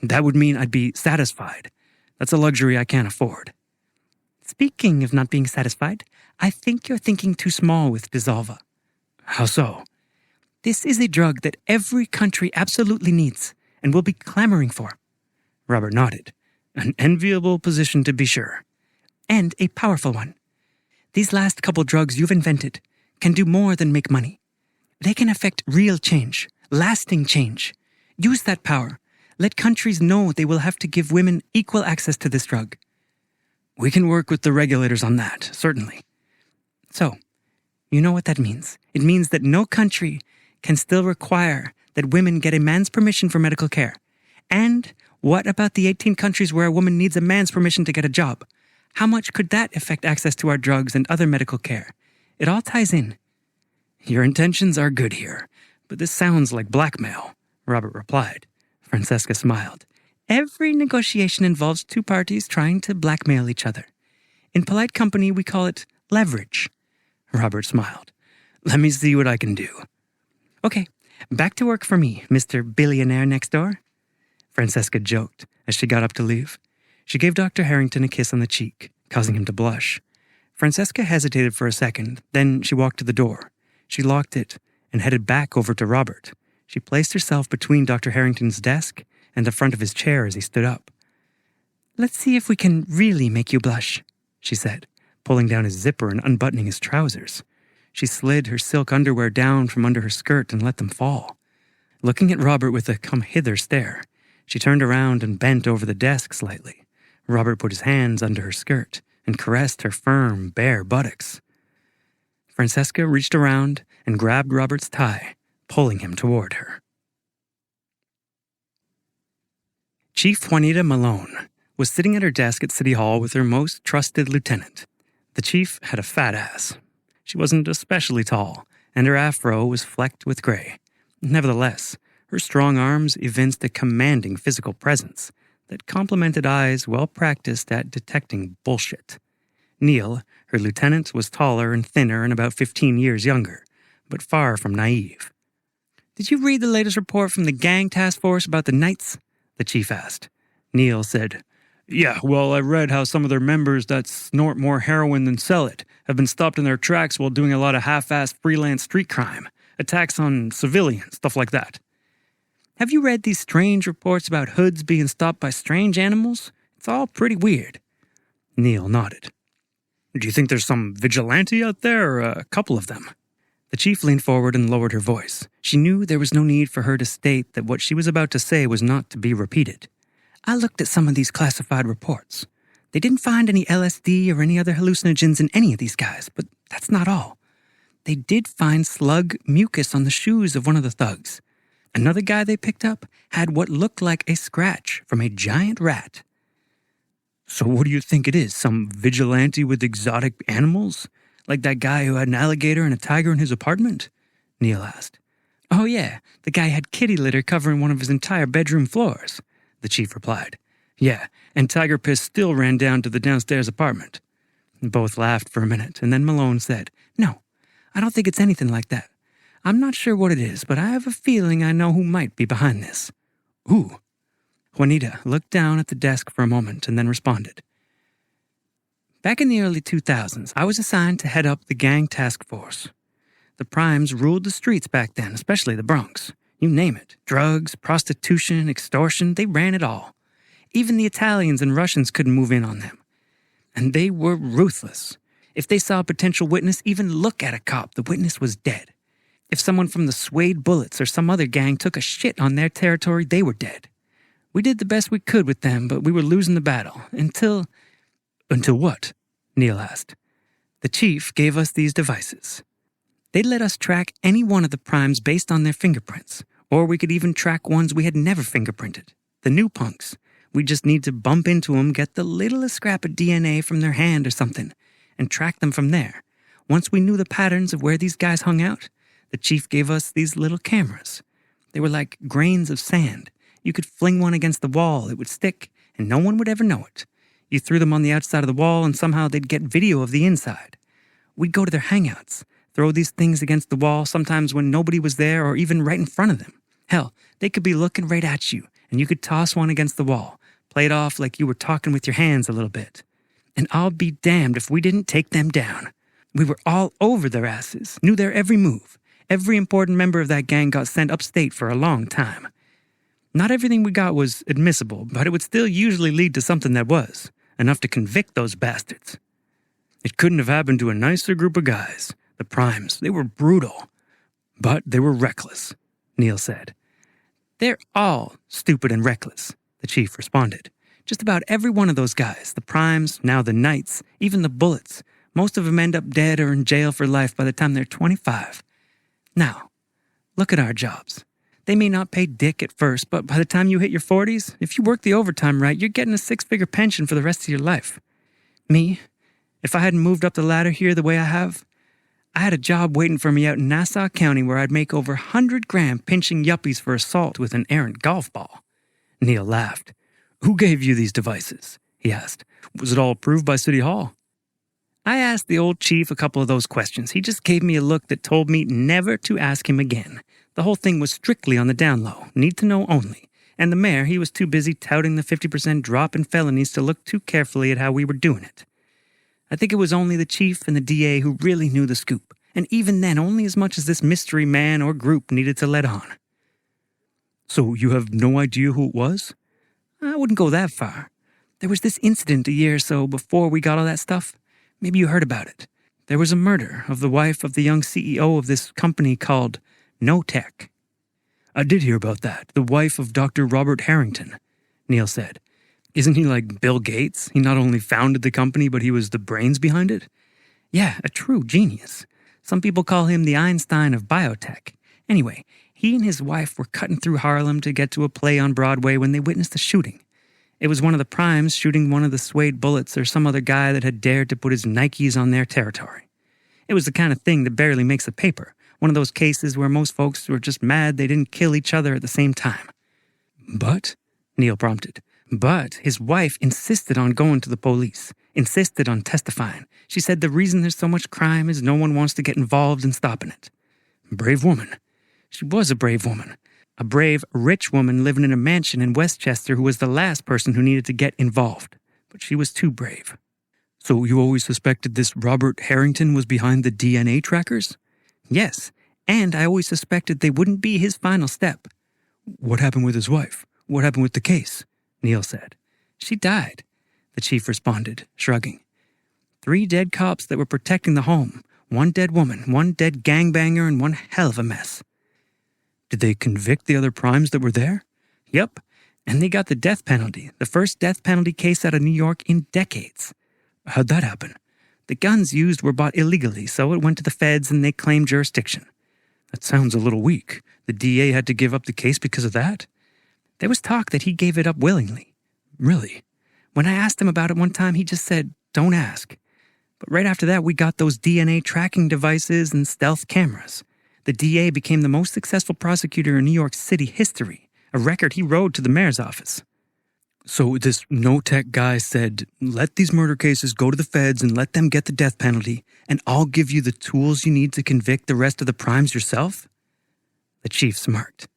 That would mean I'd be satisfied. That's a luxury I can't afford. Speaking of not being satisfied, I think you're thinking too small with Dissolva. How so? This is a drug that every country absolutely needs and will be clamoring for. Robert nodded. An enviable position to be sure. And a powerful one. These last couple drugs you've invented can do more than make money. They can affect real change, lasting change. Use that power. Let countries know they will have to give women equal access to this drug. We can work with the regulators on that, certainly. So, you know what that means. It means that no country can still require that women get a man's permission for medical care. And what about the 18 countries where a woman needs a man's permission to get a job? How much could that affect access to our drugs and other medical care? It all ties in. Your intentions are good here, but this sounds like blackmail, Robert replied. Francesca smiled. Every negotiation involves two parties trying to blackmail each other. In polite company, we call it leverage. Robert smiled. Let me see what I can do. Okay, back to work for me, Mr. Billionaire next door. Francesca joked as she got up to leave. She gave Dr. Harrington a kiss on the cheek, causing him to blush. Francesca hesitated for a second, then she walked to the door. She locked it and headed back over to Robert. She placed herself between Dr. Harrington's desk and the front of his chair as he stood up. Let's see if we can really make you blush, she said, pulling down his zipper and unbuttoning his trousers. She slid her silk underwear down from under her skirt and let them fall. Looking at Robert with a come-hither stare, she turned around and bent over the desk slightly. Robert put his hands under her skirt and caressed her firm, bare buttocks. Francesca reached around and grabbed Robert's tie, pulling him toward her. Chief Juanita Malone was sitting at her desk at City Hall with her most trusted lieutenant. The chief had a fat ass. She wasn't especially tall, and her afro was flecked with gray. Nevertheless, her strong arms evinced a commanding physical presence that complemented eyes well practiced at detecting bullshit. Neil, her lieutenant, was taller and thinner and about 15 years younger, but far from naive. "Did you read the latest report from the gang task force about the Knights?" the chief asked. Neil said, "Yeah, well, I read how some of their members that snort more heroin than sell it have been stopped in their tracks while doing a lot of half-assed freelance street crime, attacks on civilians, stuff like that." "Have you read these strange reports about hoods being stopped by strange animals? It's all pretty weird." Neil nodded. "Do you think there's some vigilante out there, or a couple of them?" The chief leaned forward and lowered her voice. She knew there was no need for her to state that what she was about to say was not to be repeated. "I looked at some of these classified reports. They didn't find any LSD or any other hallucinogens in any of these guys, but that's not all. They did find slug mucus on the shoes of one of the thugs. Another guy they picked up had what looked like a scratch from a giant rat." "So what do you think it is? Some vigilante with exotic animals? Like that guy who had an alligator and a tiger in his apartment?" Neil asked. "Oh yeah, the guy had kitty litter covering one of his entire bedroom floors," the chief replied. "Yeah, and tiger piss still ran down to the downstairs apartment." Both laughed for a minute, and then Malone said, "No, I don't think it's anything like that. I'm not sure what it is, but I have a feeling I know who might be behind this." "Who?" Juanita looked down at the desk for a moment and then responded. "Back in the early 2000s, I was assigned to head up the gang task force. The primes ruled the streets back then, especially the Bronx. You name it. Drugs, prostitution, extortion, they ran it all. Even the Italians and Russians couldn't move in on them. And they were ruthless. If they saw a potential witness even look at a cop, the witness was dead. If someone from the Suede Bullets or some other gang took a shit on their territory, they were dead. We did the best we could with them, but we were losing the battle. Until..." "Until what?" Neil asked. "The chief gave us these devices. They let us track any one of the primes based on their fingerprints, or we could even track ones we had never fingerprinted. The new punks. We just need to bump into them, get the littlest scrap of DNA from their hand or something, and track them from there. Once we knew the patterns of where these guys hung out, the chief gave us these little cameras. They were like grains of sand. You could fling one against the wall, it would stick, and no one would ever know it. You threw them on the outside of the wall, and somehow they'd get video of the inside. We'd go to their hangouts, throw these things against the wall, sometimes when nobody was there or even right in front of them. Hell, they could be looking right at you, and you could toss one against the wall, play it off like you were talking with your hands a little bit. And I'll be damned if we didn't take them down. We were all over their asses, knew their every move. Every important member of that gang got sent upstate for a long time. Not everything we got was admissible, but it would still usually lead to something that was, enough to convict those bastards. It couldn't have happened to a nicer group of guys. The primes, they were brutal. But they were reckless," Neil said. "They're all stupid and reckless," the chief responded. "Just about every one of those guys, the primes, now the Knights, even the Bullets, most of them end up dead or in jail for life by the time they're 25. Now, look at our jobs. They may not pay dick at first, but by the time you hit your 40s, if you work the overtime right, you're getting a 6-figure pension for the rest of your life. Me, if I hadn't moved up the ladder here the way I have, I had a job waiting for me out in Nassau County where I'd make over 100 grand pinching yuppies for assault with an errant golf ball." Neil laughed. "Who gave you these devices?" he asked. "Was it all approved by City Hall?" "I asked the old chief a couple of those questions. He just gave me a look that told me never to ask him again. The whole thing was strictly on the down low, need to know only. And the mayor, he was too busy touting the 50% drop in felonies to look too carefully at how we were doing it. I think it was only the chief and the DA who really knew the scoop, and even then only as much as this mystery man or group needed to let on." "So you have no idea who it was?" "I wouldn't go that far. There was this incident a year or so before we got all that stuff. Maybe you heard about it. There was a murder of the wife of the young CEO of this company called Gnotech." "I did hear about that, the wife of Dr. Robert Harrington," Neil said. "Isn't he like Bill Gates? He not only founded the company, but he was the brains behind it?" "Yeah, a true genius. Some people call him the Einstein of biotech. Anyway, he and his wife were cutting through Harlem to get to a play on Broadway when they witnessed a shooting. It was one of the primes shooting one of the Suede Bullets or some other guy that had dared to put his Nikes on their territory. It was the kind of thing that barely makes the paper. One of those cases where most folks were just mad they didn't kill each other at the same time." "But," Neil prompted, But his wife insisted on going to the police, insisted on testifying. She said the reason there's so much crime is no one wants to get involved in stopping it. Brave woman. She was a brave woman. A brave, rich woman living in a mansion in Westchester who was the last person who needed to get involved. But she was too brave. So you always suspected this Robert Harrington was behind the DNA trackers? Yes, and I always suspected they wouldn't be his final step. What happened with his wife? What happened with the case? Neil said. She died, the chief responded, shrugging. 3 dead cops that were protecting the home. 1 dead woman, 1 dead gangbanger, and 1 hell of a mess. Did they convict the other primes that were there? Yep, and they got the death penalty, the first death penalty case out of New York in decades. How'd that happen? The guns used were bought illegally, so it went to the feds and they claimed jurisdiction. That sounds a little weak. The DA had to give up the case because of that? There was talk that he gave it up willingly. Really? When I asked him about it one time, he just said, don't ask. But right after that, we got those DNA tracking devices and stealth cameras. The DA became the most successful prosecutor in New York City history, a record he rode to the mayor's office. So this Gnotech guy said, let these murder cases go to the feds and let them get the death penalty, and I'll give you the tools you need to convict the rest of the primes yourself? The chief smirked.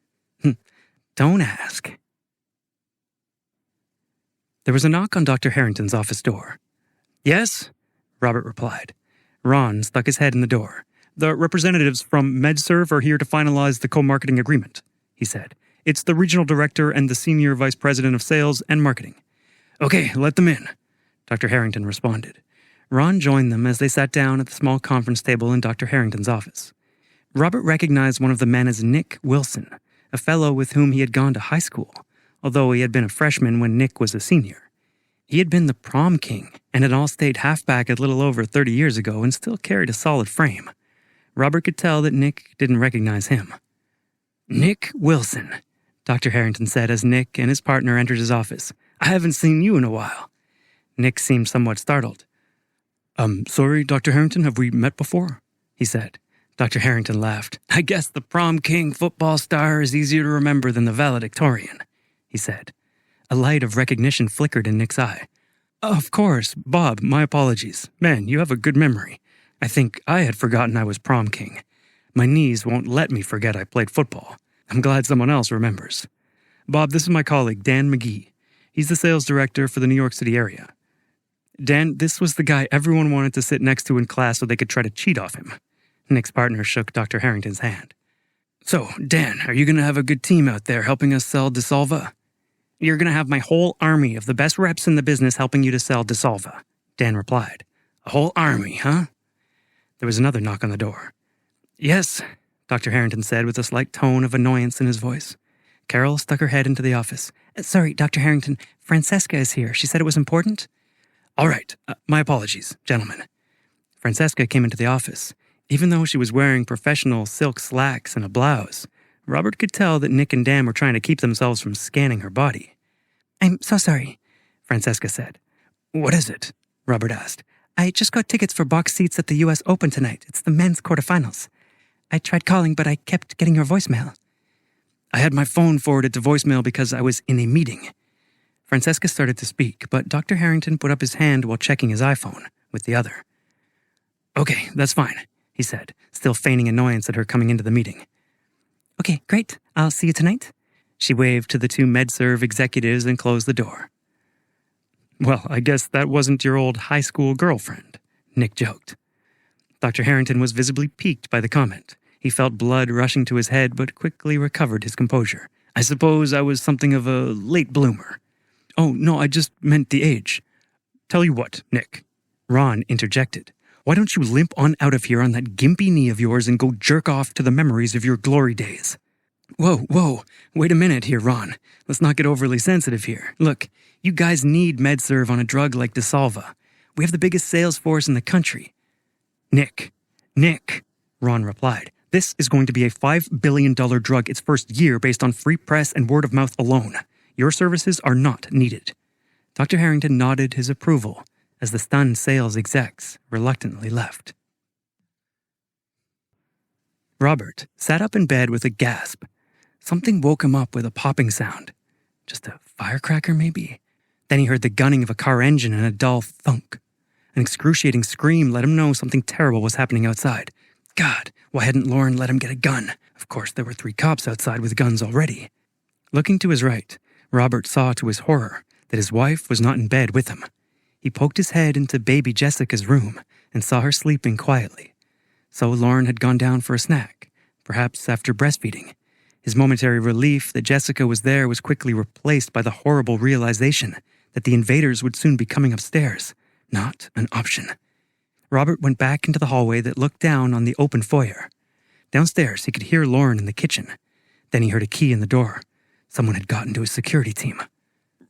Don't ask. There was a knock on Dr. Harrington's office door. Yes? Robert replied. Ron stuck his head in the door. The representatives from MedServ are here to finalize the co-marketing agreement, he said. It's the regional director and the senior vice president of sales and marketing. Okay, let them in, Dr. Harrington responded. Ron joined them as they sat down at the small conference table in Dr. Harrington's office. Robert recognized one of the men as Nick Wilson, a fellow with whom he had gone to high school, although he had been a freshman when Nick was a senior. He had been the prom king and an all-state halfback a little over 30 years ago and still carried a solid frame. Robert could tell that Nick didn't recognize him. Nick Wilson, Dr. Harrington said as Nick and his partner entered his office. I haven't seen you in a while. Nick seemed somewhat startled. Sorry, Dr. Harrington, have we met before? He said. Dr. Harrington laughed. I guess the prom king football star is easier to remember than the valedictorian, he said. A light of recognition flickered in Nick's eye. Of course, Bob, my apologies. Man, you have a good memory. I think I had forgotten I was prom king. My knees won't let me forget I played football. I'm glad someone else remembers. Bob, this is my colleague, Dan McGee. He's the sales director for the New York City area. Dan, this was the guy everyone wanted to sit next to in class so they could try to cheat off him. Nick's partner shook Dr. Harrington's hand. So, Dan, are you going to have a good team out there helping us sell Dissolva? You're going to have my whole army of the best reps in the business helping you to sell Dissolva, Dan replied. A whole army, huh? There was another knock on the door. Yes, Dr. Harrington said with a slight tone of annoyance in his voice. Carol stuck her head into the office. Sorry, Dr. Harrington, Francesca is here. She said it was important. All right, my apologies, gentlemen. Francesca came into the office. Even though she was wearing professional silk slacks and a blouse, Robert could tell that Nick and Dan were trying to keep themselves from scanning her body. I'm so sorry, Francesca said. What is it? Robert asked. I just got tickets for box seats at the U.S. Open tonight. It's the men's quarterfinals. I tried calling, but I kept getting your voicemail. I had my phone forwarded to voicemail because I was in a meeting. Francesca started to speak, but Dr. Harrington put up his hand while checking his iPhone with the other. Okay, that's fine, he said, still feigning annoyance at her coming into the meeting. Okay, great. I'll see you tonight. She waved to the 2 MedServ executives and closed the door. Well, I guess that wasn't your old high school girlfriend, Nick joked. Dr. Harrington was visibly piqued by the comment. He felt blood rushing to his head, but quickly recovered his composure. I suppose I was something of a late bloomer. Oh, no, I just meant the age. Tell you what, Nick. Ron interjected. Why don't you limp on out of here on that gimpy knee of yours and go jerk off to the memories of your glory days? Whoa, wait a minute here, Ron. Let's not get overly sensitive here. Look, you guys need MedServ on a drug like Dissolva. We have the biggest sales force in the country. Nick, Ron replied. This is going to be a $5 billion drug its first year based on free press and word of mouth alone. Your services are not needed. Dr. Harrington nodded his approval as the stunned sales execs reluctantly left. Robert sat up in bed with a gasp. Something woke him up with a popping sound. Just a firecracker, maybe? Then he heard the gunning of a car engine and a dull thunk. An excruciating scream let him know something terrible was happening outside. God, why hadn't Lauren let him get a gun? Of course, there were 3 cops outside with guns already. Looking to his right, Robert saw to his horror that his wife was not in bed with him. He poked his head into baby Jessica's room and saw her sleeping quietly. So Lauren had gone down for a snack, perhaps after breastfeeding. His momentary relief that Jessica was there was quickly replaced by the horrible realization that the invaders would soon be coming upstairs. Not an option. Robert went back into the hallway that looked down on the open foyer. Downstairs, he could hear Lauren in the kitchen. Then he heard a key in the door. Someone had gotten to his security team.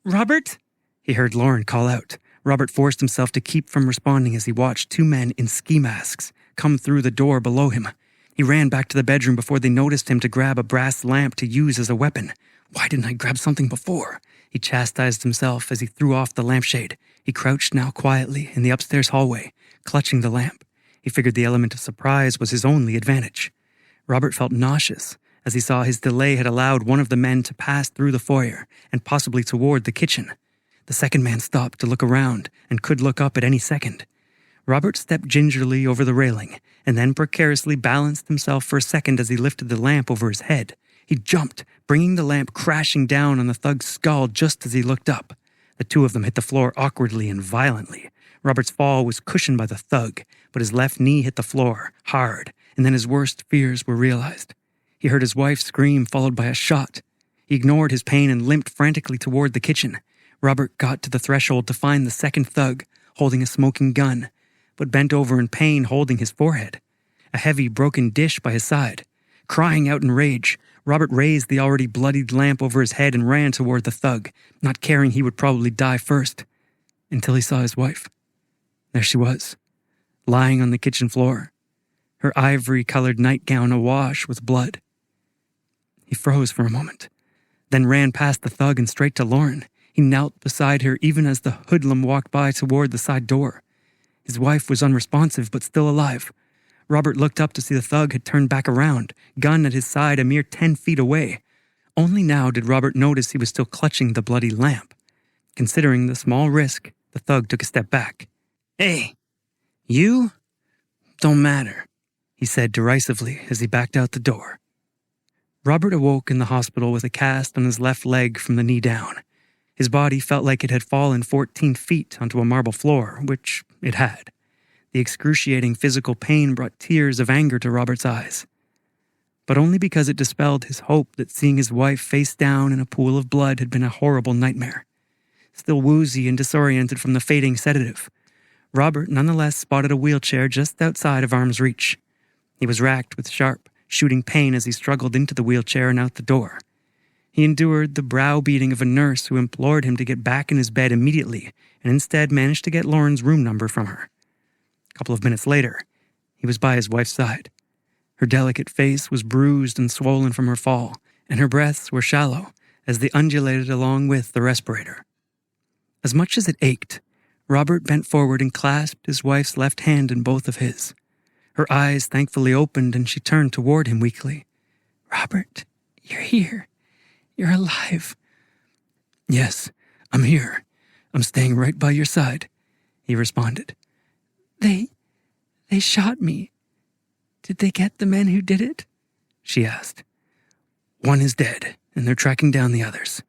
"Robert?" He heard Lauren call out. Robert forced himself to keep from responding as he watched 2 men in ski masks come through the door below him. He ran back to the bedroom before they noticed him to grab a brass lamp to use as a weapon. Why didn't I grab something before? He chastised himself as he threw off the lampshade. He crouched now quietly in the upstairs hallway, clutching the lamp. He figured the element of surprise was his only advantage. Robert felt nauseous as he saw his delay had allowed one of the men to pass through the foyer and possibly toward the kitchen. The second man stopped to look around and could look up at any second. Robert stepped gingerly over the railing and then precariously balanced himself for a second as he lifted the lamp over his head. He jumped, bringing the lamp crashing down on the thug's skull just as he looked up. The 2 of them hit the floor awkwardly and violently. Robert's fall was cushioned by the thug, but his left knee hit the floor, hard, and then his worst fears were realized. He heard his wife scream, followed by a shot. He ignored his pain and limped frantically toward the kitchen. Robert got to the threshold to find the second thug, holding a smoking gun, but bent over in pain, holding his forehead. A heavy, broken dish by his side. Crying out in rage, Robert raised the already bloodied lamp over his head and ran toward the thug, not caring he would probably die first, until he saw his wife. There she was, lying on the kitchen floor, her ivory-colored nightgown awash with blood. He froze for a moment, then ran past the thug and straight to Lauren. He knelt beside her even as the hoodlum walked by toward the side door. His wife was unresponsive but still alive. Robert looked up to see the thug had turned back around, gun at his side a mere 10 feet away. Only now did Robert notice he was still clutching the bloody lamp. Considering the small risk, the thug took a step back. "Hey, you don't matter," he said derisively as he backed out the door. Robert awoke in the hospital with a cast on his left leg from the knee down. His body felt like it had fallen 14 feet onto a marble floor, which it had. The excruciating physical pain brought tears of anger to Robert's eyes, but only because it dispelled his hope that seeing his wife face down in a pool of blood had been a horrible nightmare. Still woozy and disoriented from the fading sedative, Robert nonetheless spotted a wheelchair just outside of arm's reach. He was racked with sharp, shooting pain as he struggled into the wheelchair and out the door. He endured the browbeating of a nurse who implored him to get back in his bed immediately and instead managed to get Lauren's room number from her. A couple of minutes later, he was by his wife's side. Her delicate face was bruised and swollen from her fall, and her breaths were shallow as they undulated along with the respirator. As much as it ached, Robert bent forward and clasped his wife's left hand in both of his. Her eyes thankfully opened and she turned toward him weakly. "Robert, you're here. You're alive." "Yes, I'm here. I'm staying right by your side," he responded. They shot me. Did they get the men who did it?" she asked. "One is dead, and they're tracking down the others.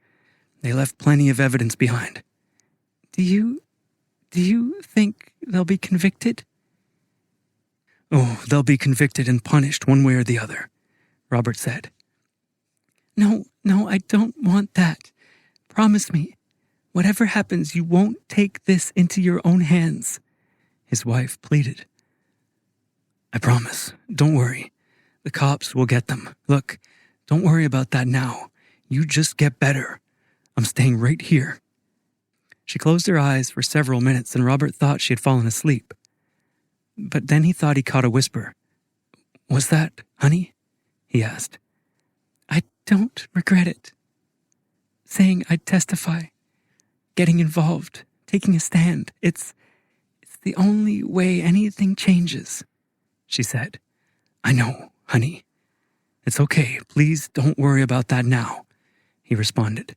They left plenty of evidence behind." Do you think they'll be convicted?" "Oh, they'll be convicted and punished one way or the other," Robert said. No, I don't want that. Promise me, whatever happens, you won't take this into your own hands," his wife pleaded. "I promise. Don't worry. The cops will get them. Look, don't worry about that now. You just get better. I'm staying right here." She closed her eyes for several minutes and Robert thought she had fallen asleep. But then he thought he caught a whisper. "Was that, honey?" he asked. "I don't regret it. Saying I'd testify, getting involved, taking a stand. It's the only way anything changes," she said. "I know, honey. It's okay. Please don't worry about that now," he responded.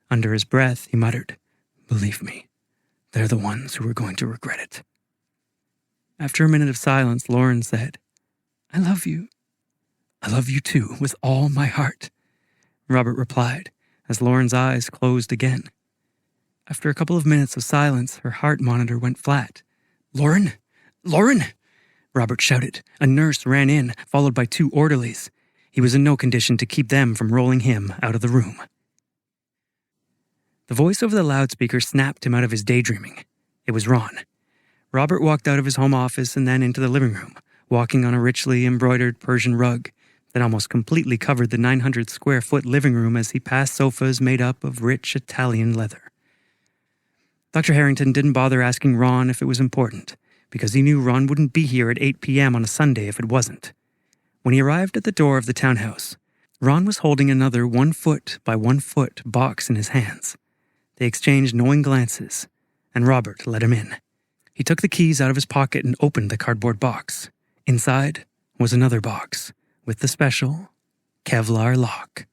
Under his breath, he muttered, Believe me, they're the ones who are going to regret it. After a minute of silence, Lauren said, I love you. I love you too, with all my heart, Robert replied, as Lauren's eyes closed again. After a couple of minutes of silence, her heart monitor went flat. Lauren? Lauren! Robert shouted. A nurse ran in, followed by 2 orderlies. He was in no condition to keep them from rolling him out of the room. The voice over the loudspeaker snapped him out of his daydreaming. It was Ron. Robert walked out of his home office and then into the living room, walking on a richly embroidered Persian rug that almost completely covered the 900-square-foot living room as he passed sofas made up of rich Italian leather. Dr. Harrington didn't bother asking Ron if it was important, because he knew Ron wouldn't be here at 8 p.m. on a Sunday if it wasn't. When he arrived at the door of the townhouse, Ron was holding another 1-foot by 1-foot box in his hands. They exchanged knowing glances, and Robert let him in. He took the keys out of his pocket and opened the cardboard box. Inside was another box with the special Kevlar lock.